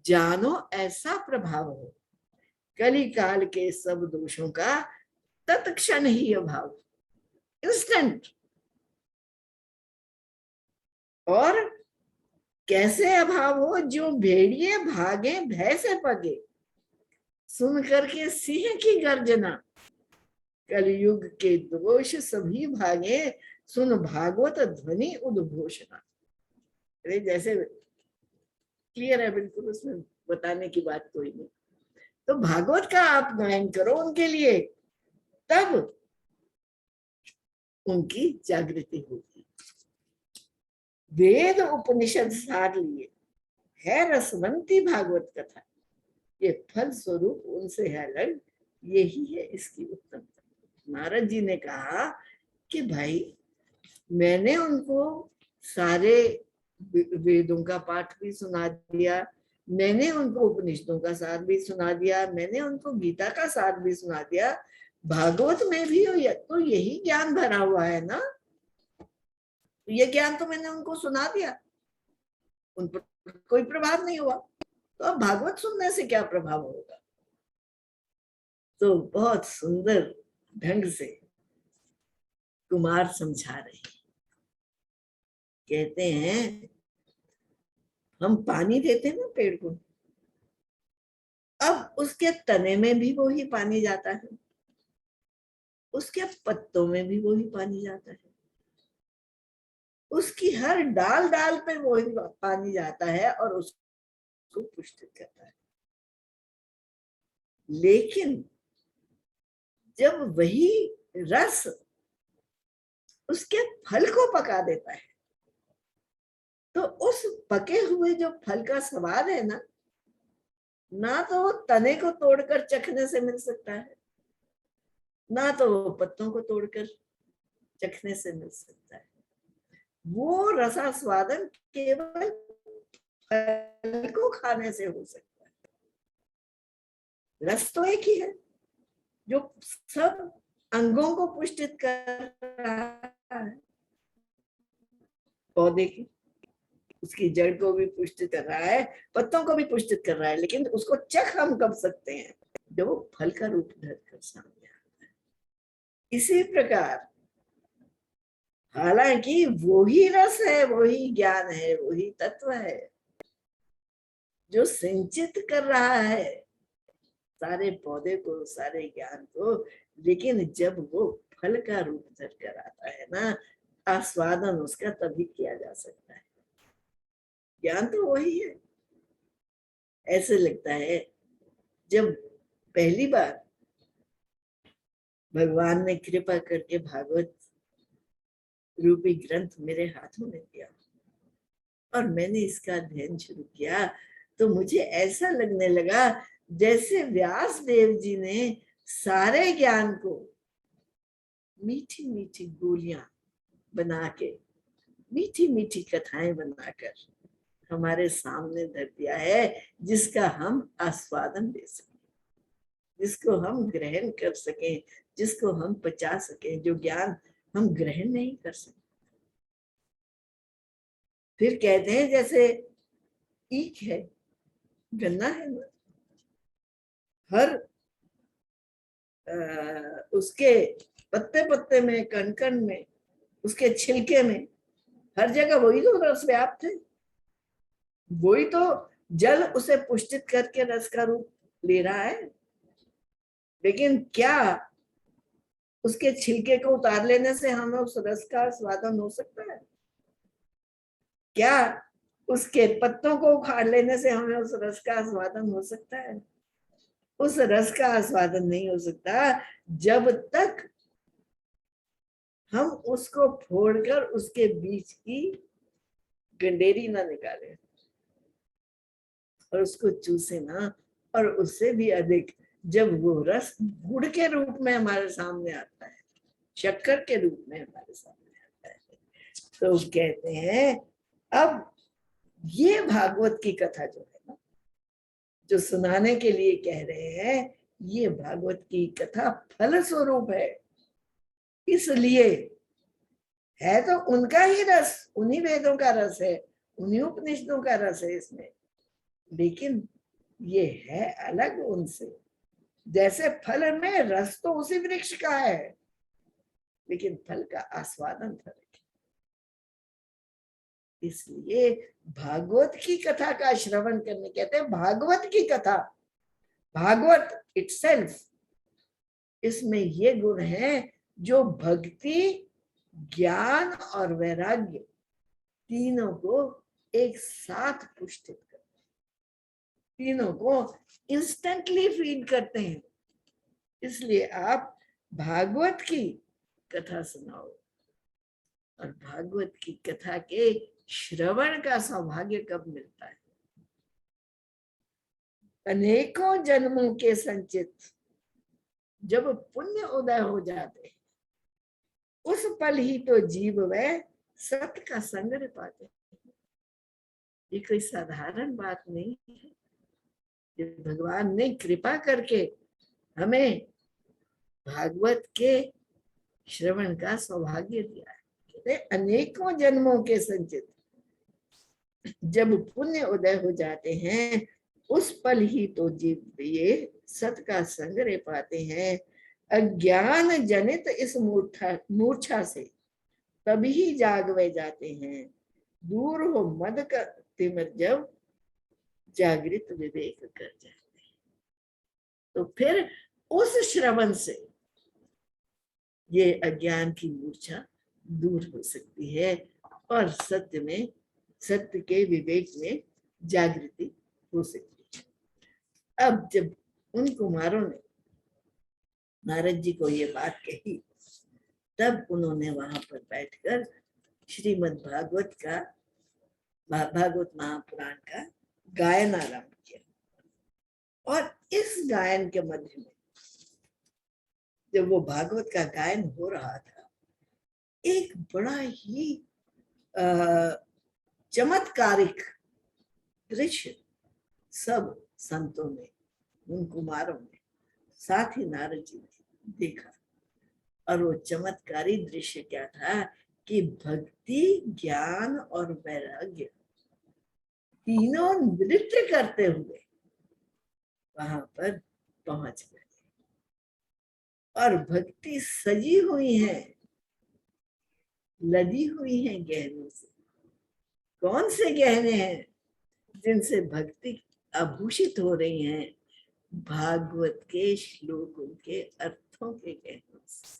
Speaker 1: जानो ऐसा प्रभाव हो, कली काल के सब दोषों का तत्क्षण ही अभाव, इंस्टेंट। और कैसे अभाव हो? जो भेड़िए भागे भय से पगे, सुन करके सिंह की गर्जना, कलयुग के दोष सभी भागे, सुन भागवत ध्वनि उद्घोषणा। जैसे क्लियर है बिल्कुल, उसमें बताने की बात कोई नहीं। तो भागवत का आप गायन करो उनके लिए, तब उनकी जागृति होगी। वेद उपनिषद सार लिए है रसवंती भागवत कथा, ये फल स्वरूप उनसे है अलग, यही है इसकी उत्तमता। नारद जी ने कहा कि भाई मैंने उनको सारे वेदों का पाठ भी सुना दिया, मैंने उनको उपनिषदों का सार भी सुना दिया, मैंने उनको गीता का सार भी सुना दिया, भागवत में भी तो यही ज्ञान भरा हुआ है ना, ये ज्ञान तो मैंने उनको सुना दिया, उन पर कोई प्रभाव नहीं हुआ, तो अब भागवत सुनने से क्या प्रभाव होगा? तो बहुत सुंदर ढंग से कुमार समझा रहे, कहते हैं हम पानी देते हैं ना पेड़ को, अब उसके तने में भी वही पानी जाता है, उसके पत्तों में भी वही पानी जाता है, उसकी हर डाल डाल पे वही पानी जाता है और उसको पुष्टित करता है। लेकिन जब वही रस उसके फल को पका देता है, तो उस पके हुए जो फल का स्वाद है ना तो वो तने को तोड़कर चखने से मिल सकता है, ना तो वो पत्तों को तोड़कर चखने से मिल सकता है। वो रसास्वादन केवल फल को खाने से हो सकता है। रस तो एक ही है जो सब अंगों को पुष्टित कर रहा है, पौधे की, उसकी जड़ को भी पुष्टित कर रहा है, पत्तों को भी पुष्टित कर रहा है, लेकिन उसको चख हम कब सकते हैं जब वो फल का रूप धर कर सामने आता है। इसी प्रकार हालांकि वो ही रस है, वही ज्ञान है, वही तत्व है जो संचित कर रहा है सारे पौधे को, सारे ज्ञान को, लेकिन जब वो फल का रूप धर कर आता है ना, आस्वादन उसका तभी किया जा सकता है। ज्ञान तो वही है। ऐसे लगता है जब पहली बार भगवान ने कृपा करके भागवत रूपी ग्रंथ मेरे हाथों में दिया और मैंने इसका अध्ययन शुरू किया, तो मुझे ऐसा लगने लगा जैसे व्यास देव जी ने सारे ज्ञान को मीठी मीठी गोलियां बना के, मीठी मीठी कथाएं बनाकर हमारे सामने धर दिया है, जिसका हम आस्वादन दे सकें, जिसको हम ग्रहण कर सकें, जिसको हम पचा सकें, जो ज्ञान हम ग्रहण नहीं कर सकते। फिर कहते हैं जैसे ईख है, गन्ना है ना, हर उसके पत्ते पत्ते में, कण कण में, उसके छिलके में, हर जगह वही तो रस व्याप्त है, वही तो जल उसे पुष्टित करके रस का रूप ले रहा है। लेकिन क्या उसके छिलके को उतार लेने से हमें उस रस का स्वादन हो सकता है? क्या उसके पत्तों को उखाड़ लेने से हमें उस रस का आस्वादन हो सकता है? उस रस का आस्वादन नहीं हो सकता जब तक हम उसको फोड़कर उसके बीच की गंडेरी ना निकाले और उसको चूसे ना, और उससे भी अधिक जब वो रस गुड़ के रूप में हमारे सामने आता है, शक्कर के रूप में हमारे सामने आता है, तो कहते हैं अब ये भागवत की कथा जो है ना, जो सुनाने के लिए कह रहे हैं, ये भागवत की कथा फल स्वरूप है। इसलिए है तो उनका ही रस, उन्हीं वेदों का रस है, उन्हीं उपनिषदों का रस है इसमें, लेकिन ये है अलग उनसे। जैसे फल में रस तो उसी वृक्ष का है, लेकिन फल का आस्वादन फर्क है। इसलिए भागवत की कथा का श्रवण करने, कहते हैं भागवत की कथा, भागवत इटसेल्फ, इसमें ये गुण है जो भक्ति, ज्ञान और वैराग्य तीनों को एक साथ पुष्टित करते हैं, तीनों को इंस्टेंटली फीड करते हैं। इसलिए आप भागवत की कथा सुनाओ, और भागवत की कथा के श्रवण का सौभाग्य कब मिलता है? अनेकों जन्मों के संचित जब पुण्य उदय हो जाते हैं, उस पल ही तो जीव वह सत्य का संग्रह पाते हैं। ये कोई साधारण बात नहीं है। भगवान ने कृपा करके हमें भागवत के श्रवण का सौभाग्य दिया है। कहते अनेकों जन्मों के संचित जब पुण्य उदय हो जाते हैं, उस पल ही तो जीव ये सत का संग्रह पाते हैं। अज्ञान जनित इस मूर्छा से तभी जागवे जाते हैं, दूर हो मद का तिमिर जब जागृत विवेक कर जाते हैं। तो फिर उस श्रवण से ये अज्ञान की मूर्छा दूर हो सकती है और सत्य में, सत्य के विवेक में जागृति हो सकती है। अब जब उन कुमारों ने नारद जी को ये बात कही, तब उन्होंने वहां पर बैठकर श्रीमद् भागवत का, भागवत महापुराण का गायन आरंभ किया। और इस गायन के मध्य में जब वो भागवत का गायन हो रहा था, एक बड़ा ही चमत्कारिक दृश्य सब संतों ने, उन कुमारों ने, साथ ही नारद जी ने देखा। और वो चमत्कारी दृश्य क्या था कि भक्ति, ज्ञान और वैराग्य तीनों नृत्य करते हुए वहां पर पहुंच गए। और भक्ति सजी हुई है, लदी हुई है गहनों से। कौन से गहने हैं? जिनसे भक्ति आभूषित हो रही है? भागवत के श्लोकों के अर्थों के गहनों से।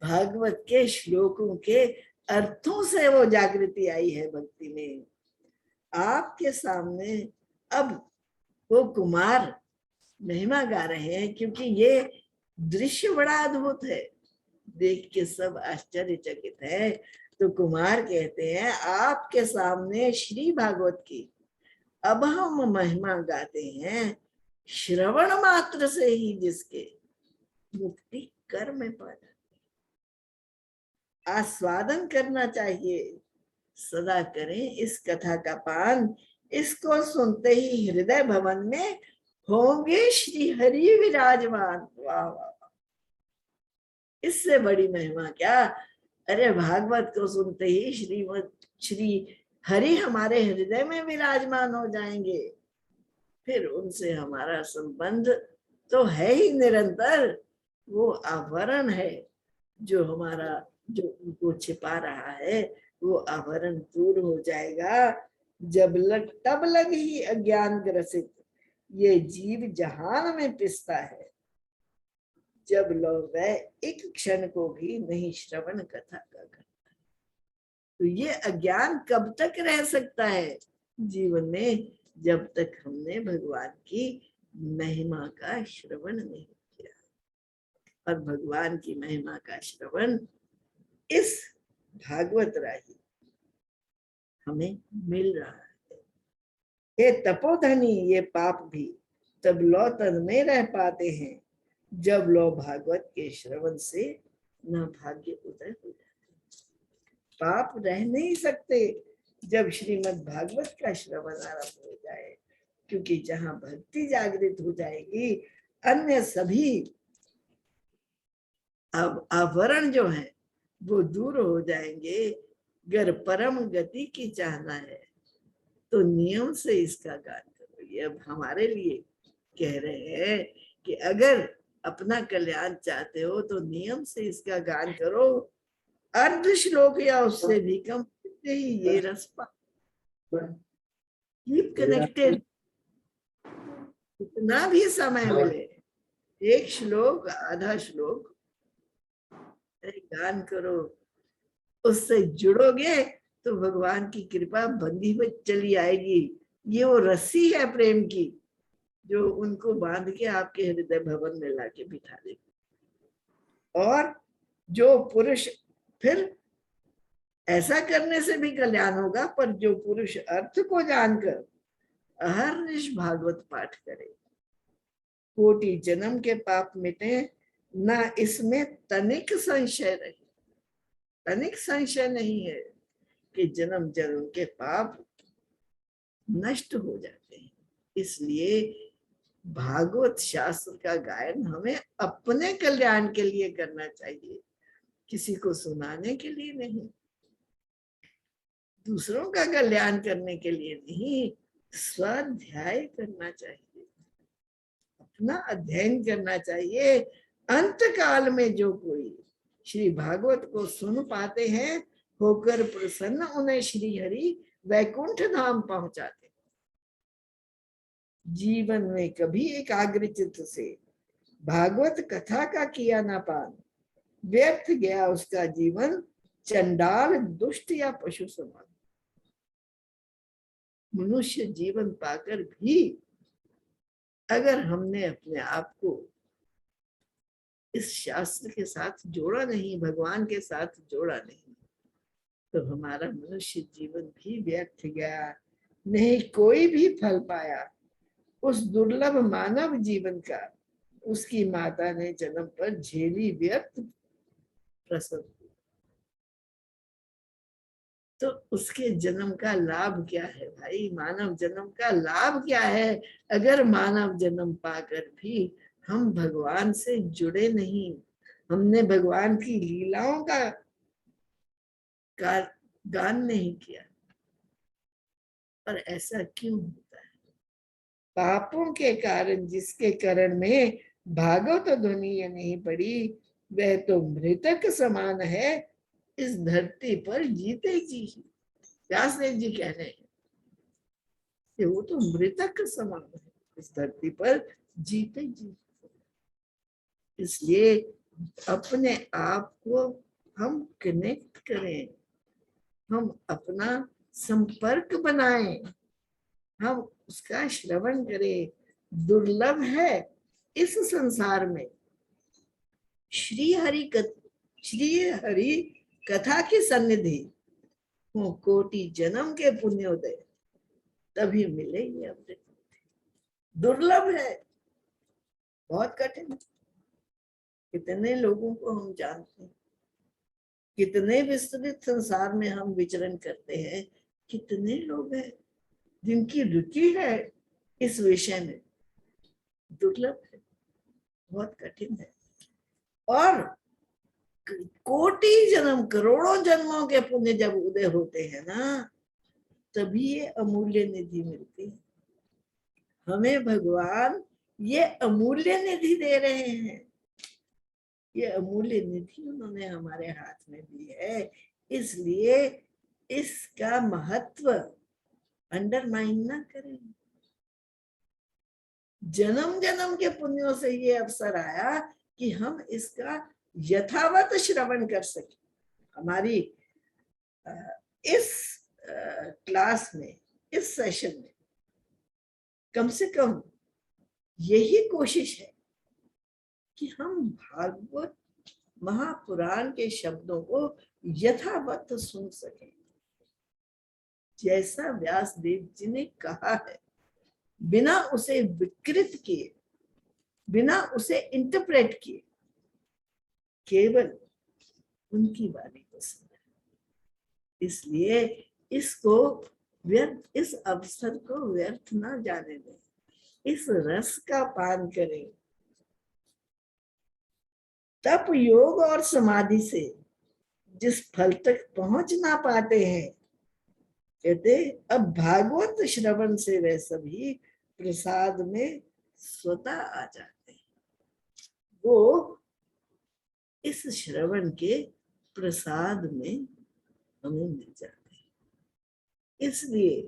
Speaker 1: भागवत के श्लोकों के अर्थों से वो जागृति आई है भक्ति में। आपके सामने अब वो कुमार महिमा गा रहे हैं, क्योंकि ये दृश्य बड़ा अद्भुत है, देख के सब आश्चर्यचकित है। तो कुमार कहते हैं आपके सामने श्री भागवत की अब हम महिमा गाते हैं, श्रवण मात्र से ही जिसके मुक्ति कर में पा जाती। आस्वादन करना चाहिए, सदा करें इस कथा का पान। इसको सुनते ही हृदय भवन में होंगे श्री हरि विराजमान। वाह वाह, इससे बड़ी महिमा क्या? अरे भागवत को सुनते ही श्री हरि हमारे हृदय में विराजमान हो जाएंगे। फिर उनसे हमारा संबंध तो है ही निरंतर। वो आवरण है जो हमारा, जो उनको छिपा रहा है, वो आवरण दूर हो जाएगा। तब लग ही अज्ञान ग्रसित ये जीव जहान में पिसता है, जब लो वह एक क्षण को भी नहीं श्रवण कथा का करता। तो ये अज्ञान कब तक रह सकता है जीवन में? जब तक हमने भगवान की महिमा का श्रवण नहीं किया। और भगवान की महिमा का श्रवण इस भागवत राही हमें मिल रहा है। ये तपोधनी ये पाप भी तब लो तन में रह पाते हैं, जब लो भागवत के श्रवण से न भाग्य उदय हो जाते। पाप रह नहीं सकते जब श्रीमद् भागवत का श्रवण आरंभ हो जाए, क्योंकि जहां भक्ति जागृत हो जाएगी, अन्य सभी आवरण जो है वो दूर हो जाएंगे। अगर परम गति की चाहना है तो नियम से इसका गान करो। ये अब हमारे लिए कह रहे हैं कि अगर अपना कल्याण चाहते हो तो नियम से इसका गान करो। अर्ध श्लोक या उससे भी कम ही ये रस पा। कीप कनेक्टेड, कितना भी समय मिले, एक श्लोक, आधा श्लोक गान करो। उससे जुड़ोगे तो भगवान की कृपा बंधी हुई चली आएगी। ये वो रस्सी है प्रेम की, जो उनको बांध के आपके हृदय भवन में लाके बिठा देगी। और जो पुरुष, फिर ऐसा करने से भी कल्याण होगा, पर जो पुरुष अर्थ को जानकर अहर्निश भागवत पाठ करे, कोटि जन्म के पाप मिटे, ना इसमें तनिक संशय रहे। तनिक संशय नहीं है कि जन्म जन्म के पाप नष्ट हो जाते हैं। इसलिए भागवत शास्त्र का गायन हमें अपने कल्याण के लिए करना चाहिए, किसी को सुनाने के लिए नहीं, दूसरों का कल्याण करने के लिए नहीं। स्वाध्याय करना चाहिए, अपना अध्ययन करना चाहिए। अंत काल में जो कोई श्री भागवत को सुन पाते हैं, होकर प्रसन्न उन्हें श्री हरि वैकुंठ धाम पहुंचाते। जीवन में कभी एकाग्रचित्त से भागवत कथा का किया ना पान, व्यर्थ गया उसका जीवन, चंडाल दुष्ट या पशु समान। मनुष्य जीवन पाकर भी अगर हमने अपने आप को इस शास्त्र के साथ जोड़ा नहीं, भगवान के साथ जोड़ा नहीं, तो हमारा मनुष्य जीवन भी व्यर्थ गया, नहीं कोई भी फल पाया। उस दुर्लभ मानव जीवन का उसकी माता ने जन्म पर झेली व्यर्थ प्रसव। तो उसके जन्म का लाभ क्या है भाई? मानव जन्म का लाभ क्या है अगर मानव जन्म पाकर भी हम भगवान से जुड़े नहीं, हमने भगवान की लीलाओं का गान नहीं किया? पर ऐसा क्यों होता है? पापों के कारण जिसके कारण में भागवत ध्वनि ये नहीं पड़ी, वह तो मृतक समान है इस धरती पर जीते जी। व्यासदेव जी कह रहे हैं कि वो तो मृतक समान है इस धरती पर जीते जी। इसलिए अपने आप को हम कनेक्ट करें, हम अपना संपर्क बनाएं, हम उसका श्रवण करें। दुर्लभ है इस संसार में श्री हरि कथा की सन्निधि हो, कोटि जन्म के पुण्योदय तभी मिले ये अमृत। दुर्लभ है, बहुत कठिन है। कितने लोगों को हम जानते हैं, कितने विस्तृत संसार में हम विचरण करते हैं, कितने लोग हैं जिनकी रुचि है इस विषय में। दुर्लभ है, बहुत कठिन है। और कोटि जन्म, करोड़ों जन्मों के पुण्य जब उदय होते हैं ना, तभी ये अमूल्य निधि मिलती है। हमें भगवान ये अमूल्य निधि दे रहे हैं, ये अमूल्य निधि उन्होंने हमारे हाथ में दी है। इसलिए इसका महत्व अंडरमाइन ना करें। जन्म जन्म के पुण्यों से ये अवसर आया कि हम इसका यथावत श्रवण कर सके। हमारी इस क्लास में, इस सेशन में कम से कम यही कोशिश है कि हम भागवत महापुराण के शब्दों को यथावत सुन सकें, जैसा व्यास देव जी ने कहा है, बिना उसे विकृत किए, बिना उसे इंटरप्रेट किए, केवल उनकी वाणी को सुना। इसलिए इसको व्यर्थ, इस अवसर को व्यर्थ ना जाने दें, इस रस का पान करें। तप, योग और समाधि से जिस फल तक पहुंच ना पाते हैं, कहते अब भागवत श्रवण से वे सभी प्रसाद में स्वतः आ जाते हैं। वो इस श्रवण के प्रसाद में हमें मिल जाते हैं। इसलिए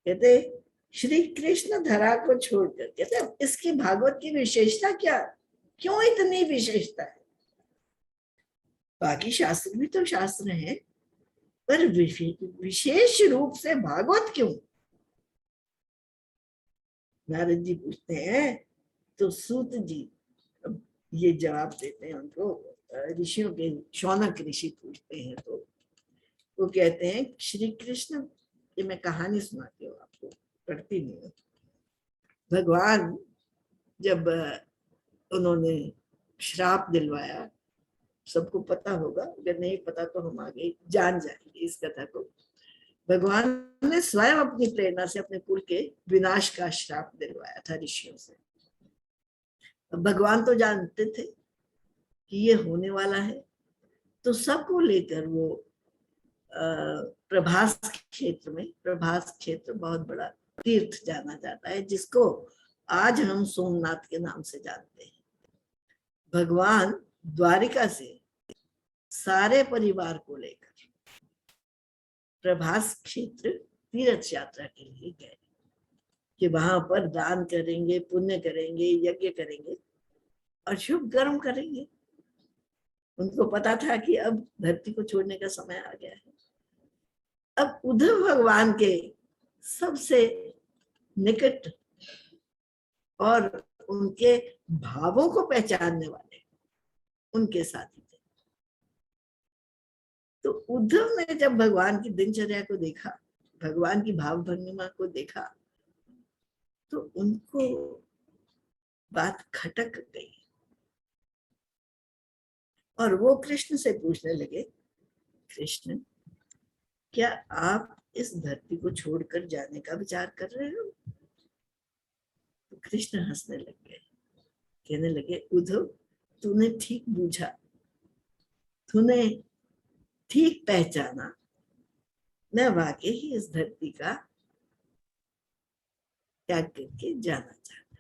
Speaker 1: कहते श्री कृष्ण धरा को छोड़कर, कहते इसकी भागवत की विशेषता क्या, क्यों इतनी विशेषता है? बाकी शास्त्र भी तो शास्त्र हैं, पर विशेष रूप से भागवत क्यों? नारद जी पूछते हैं तो सूत जी ये जवाब देते हैं उनको। ऋषियों के शौनक ऋषि पूछते हैं तो वो कहते हैं श्री कृष्ण, ये मैं कहानी सुनाती हूँ आपको, पढ़ती नहीं हूँ। भगवान जब उन्होंने श्राप दिलवाया, सबको पता होगा, अगर नहीं पता तो हम आगे जान जाएंगे इस कथा को। भगवान ने स्वयं अपनी प्रेरणा से अपने कुल के विनाश का श्राप दिलवाया था ऋषियों से। भगवान तो जानते थे कि ये होने वाला है, तो सबको लेकर वो प्रभास क्षेत्र में, प्रभास क्षेत्र बहुत बड़ा तीर्थ जाना जाता है, जिसको आज हम सोमनाथ के नाम से जानते हैं। भगवान द्वारिका से सारे परिवार को लेकर प्रभास क्षेत्र तीर्थ यात्रा के लिए गए कि वहां पर दान करेंगे, पुण्य करेंगे, यज्ञ करेंगे और शुभ कर्म करेंगे। उनको पता था कि अब धरती को छोड़ने का समय आ गया है। अब उद्धव भगवान के सबसे निकट और उनके भावों को पहचानने वाले उनके साथी थे। तो उद्धव ने जब भगवान की दिनचर्या को देखा, भगवान की भाव भंगिमा को देखा, तो उनको बात खटक गई और वो कृष्ण से पूछने लगे, कृष्ण क्या आप इस धरती को छोड़कर जाने का विचार कर रहे हो? तो कृष्ण हंसने लग गए, कहने लगे, उद्धव तूने ठीक बूझा, तूने ठीक पहचाना, मैं वाकई ही इस धरती का त्याग करके जाना चाहता।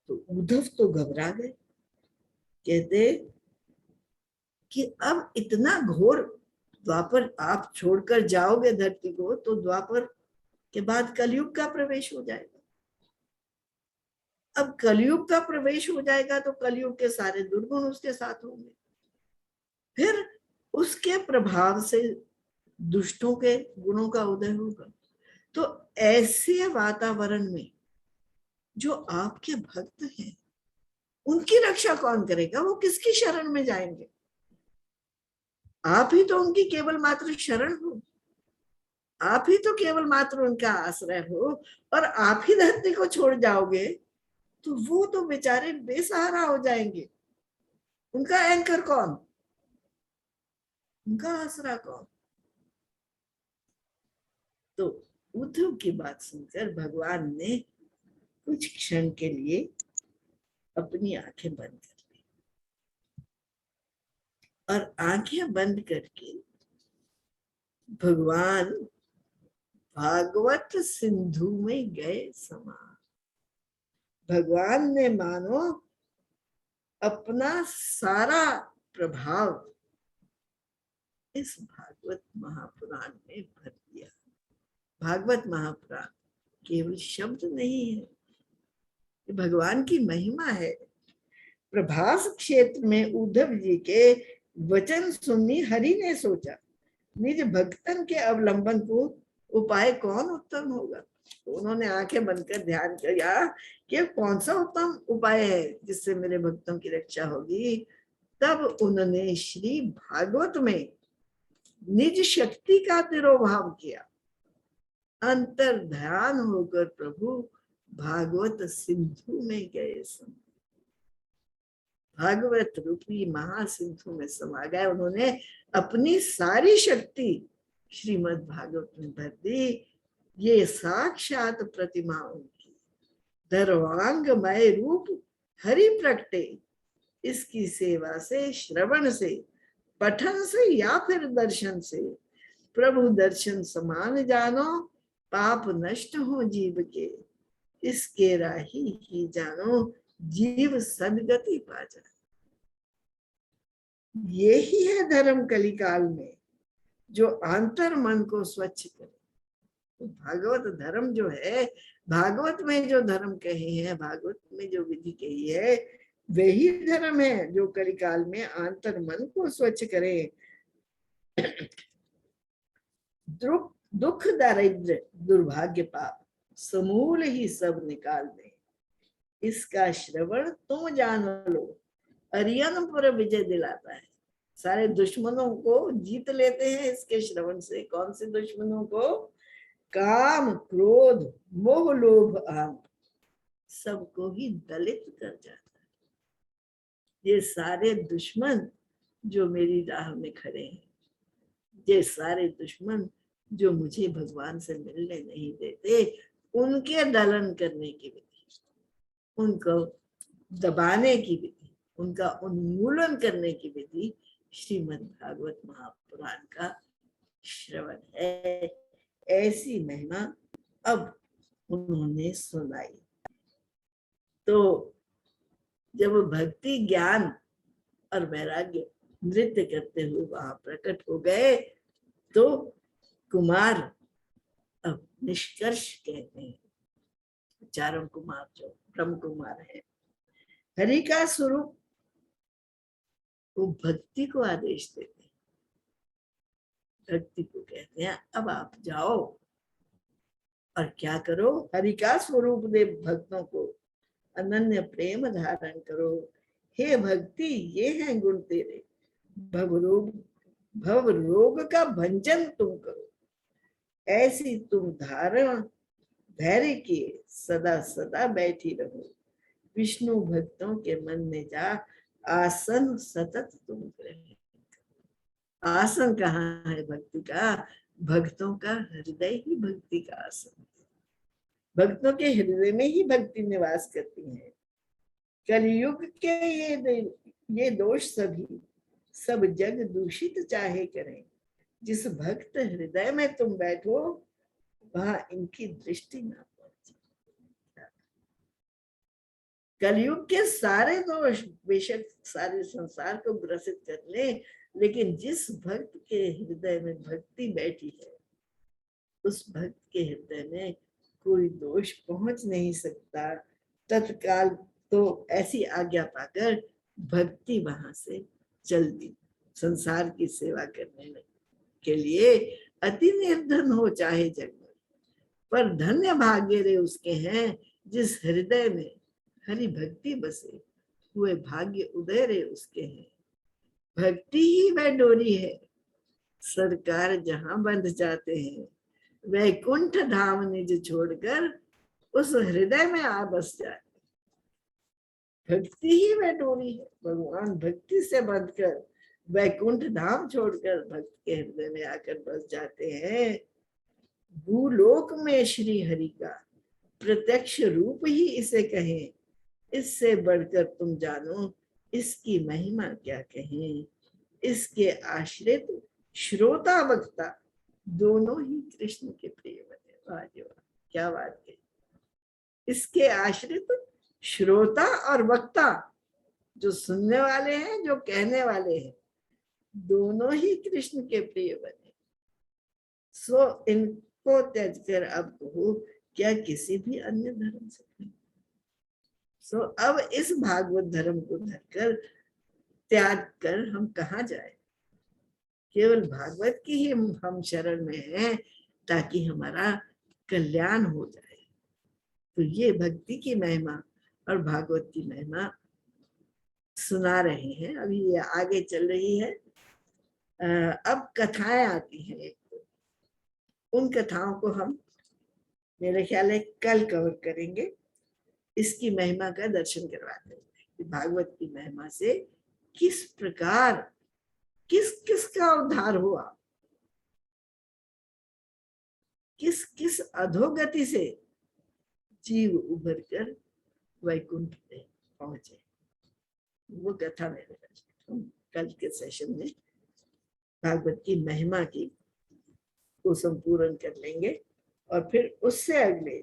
Speaker 1: तो उद्धव तो घबरा गए, कहते कि अब इतना घोर द्वापर आप छोड़कर जाओगे धरती को, तो द्वापर के बाद कलयुग का प्रवेश हो जाएगा। अब कलयुग का प्रवेश हो जाएगा तो कलयुग के सारे दुर्गुण उसके साथ होंगे, फिर उसके प्रभाव से दुष्टों के गुणों का उदय होगा। तो ऐसे वातावरण में जो आपके भक्त हैं उनकी रक्षा कौन करेगा? वो किसकी शरण में जाएंगे? आप ही तो उनकी केवल मात्र शरण हो, आप ही तो केवल मात्र उनका आश्रय हो, और आप ही धरती को छोड़ जाओगे तो वो तो बेचारे बेसहारा हो जाएंगे। उनका एंकर कौन? उनका आसरा कौन? तो उद्धव की बात सुनकर भगवान ने कुछ क्षण के लिए अपनी आंखें बंद कर ली, और आंखें बंद करके भगवान भागवत सिंधु में गए समा। भगवान ने मानो अपना सारा प्रभाव इस भागवत महापुराण में भर दिया। भागवत महापुराण केवल शब्द नहीं है, ये भगवान की महिमा है। प्रभास क्षेत्र में उद्धव जी के वचन सुनी हरि ने सोचा, निज भक्तन के अवलंबन को उपाय कौन उत्तम होगा। तो उन्होंने आंखें बंद कर ध्यान किया कि कौन सा उत्तम उपाय है जिससे मेरे भक्तों की रक्षा होगी। तब उन्होंने श्री भागवत में निज शक्ति का तिरोभाव किया। अंतर ध्यान होकर प्रभु भागवत सिंधु में गए सम। भागवत रूपी महासिंधु में समा गए। उन्होंने अपनी सारी शक्ति श्रीमद् भागवत में भर दी। ये साक्षात प्रतिमा उनकी, दर्वांगमय रूप हरि प्रगटे। इसकी सेवा से, श्रवण से, पठन से या फिर दर्शन से प्रभु दर्शन समान जानो, पाप नष्ट हो जीव के, इसके राही ही जानो, जीव सदगति पा जाए। यही है धर्म कलिकाल में जो आंतर मन को स्वच्छ करे। तो भागवत धर्म जो है, भागवत में जो धर्म कहे हैं, भागवत में जो विधि कही है, वही धर्म है जो कलिकाल में आंतर मन को स्वच्छ करे। दुख दारिद्र दुर्भाग्य पाप समूल ही सब निकाल दे, इसका श्रवण तुम जान लो, अरियन पर विजय दिलाता है। सारे दुश्मनों को जीत लेते हैं इसके श्रवण से। कौन से दुश्मनों को? काम, क्रोध, मोह, लोभ, आम, सबको ही दलित कर जाता है। ये सारे दुश्मन जो मेरी राह में खड़े हैं, ये सारे दुश्मन जो मुझे भगवान से मिलने नहीं देते, उनके दलन करने की विधि, उनको दबाने की विधि, उनका उन्मूलन करने की विधि श्रीमद् भागवत महापुराण का श्रवण है। ऐसी महिमा अब उन्होंने सुनाई। तो जब भक्ति, ज्ञान और वैराग्य नृत्य करते हुए वहां प्रकट हो गए, तो कुमार अब निष्कर्ष कहते हैं, चारों कुमार जो ब्रह्म कुमार है, हरि का स्वरूप वो भक्ति को आदेश देते हैं। भक्ति को कहते हैं अब आप जाओ और क्या करो, हरि का स्वरूप दे भक्तों को, अनन्य प्रेम धारण करो। हे भक्ति, ये हैं गुण तेरे, भव रोग का भंजन तुम करो। ऐसी तुम धारण धैर्य किए सदा सदा बैठी रहो, विष्णु भक्तों के मन में जा आसन सतत तुम ग्रहण। आसन कहाँ है भक्ति का? भक्तों का हृदय ही भक्ति का आसन। भक्तों के हृदय में ही भक्ति निवास करती है। कलयुग के ये दोष सभी सब जग दूषित चाहे करें, जिस भक्त हृदय में तुम बैठो वहां इनकी दृष्टि ना पहुंचे। कलयुग के सारे दोष बेशक सारे संसार को ग्रसित कर ले, लेकिन जिस भक्त के हृदय में भक्ति बैठी है उस भक्त के हृदय में कोई दोष पहुंच नहीं सकता। तत्काल तो ऐसी आज्ञा पाकर भक्ति वहां से चल दी संसार की सेवा करने के लिए। अति निर्धन हो चाहे जग में, पर धन्य भाग्य रे उसके हैं जिस हृदय में हरि भक्ति बसे, हुए भाग्य उदय रे उसके हैं। भक्ति ही वह डोरी है सरकार जहां बंध जाते हैं, वैकुंठ धाम निज छोड़कर उस हृदय में आ बस जाए। भक्ति ही वह डोरी है, भगवान भक्ति से बंधकर वैकुंठ धाम छोड़कर भक्त के हृदय में आकर बस जाते हैं। भूलोक में श्री हरि का प्रत्यक्ष रूप ही इसे कहें, इससे बढ़कर तुम जानो इसकी महिमा क्या कहें। इसके आश्रित श्रोता वक्ता दोनों ही कृष्ण के प्रिय बने। वाह जी वाह, क्या बात है। इसके आश्रित श्रोता और वक्ता, जो सुनने वाले हैं जो कहने वाले हैं, दोनों ही कृष्ण के प्रिय बने। सो इनको त्याग कर अब कहो क्या किसी भी अन्य धर्म से। सो अब इस भागवत धर्म को धरकर त्याग कर हम कहाँ जाए? केवल भागवत की ही हम शरण में हैं ताकि हमारा कल्याण हो जाए। तो ये भक्ति की महिमा और भागवत की महिमा सुना रहे हैं। अभी ये आगे चल रही है। अब कथाएं आती हैं एक तो, उन कथाओं को हम मेरे ख्याल है कल कवर करेंगे। इसकी महिमा का दर्शन करवाते हैं। भागवत की महिमा से किस प्रकार किस किस का उद्धार हुआ, किस किस अधोगति से जीव उभर कर वैकुंठ में पहुंचे, वो कथा मेरे हम कल के सेशन में भागवत की महिमा की को संपूर्ण कर लेंगे। और फिर उससे अगले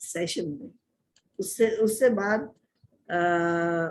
Speaker 1: सेशन में उससे बाद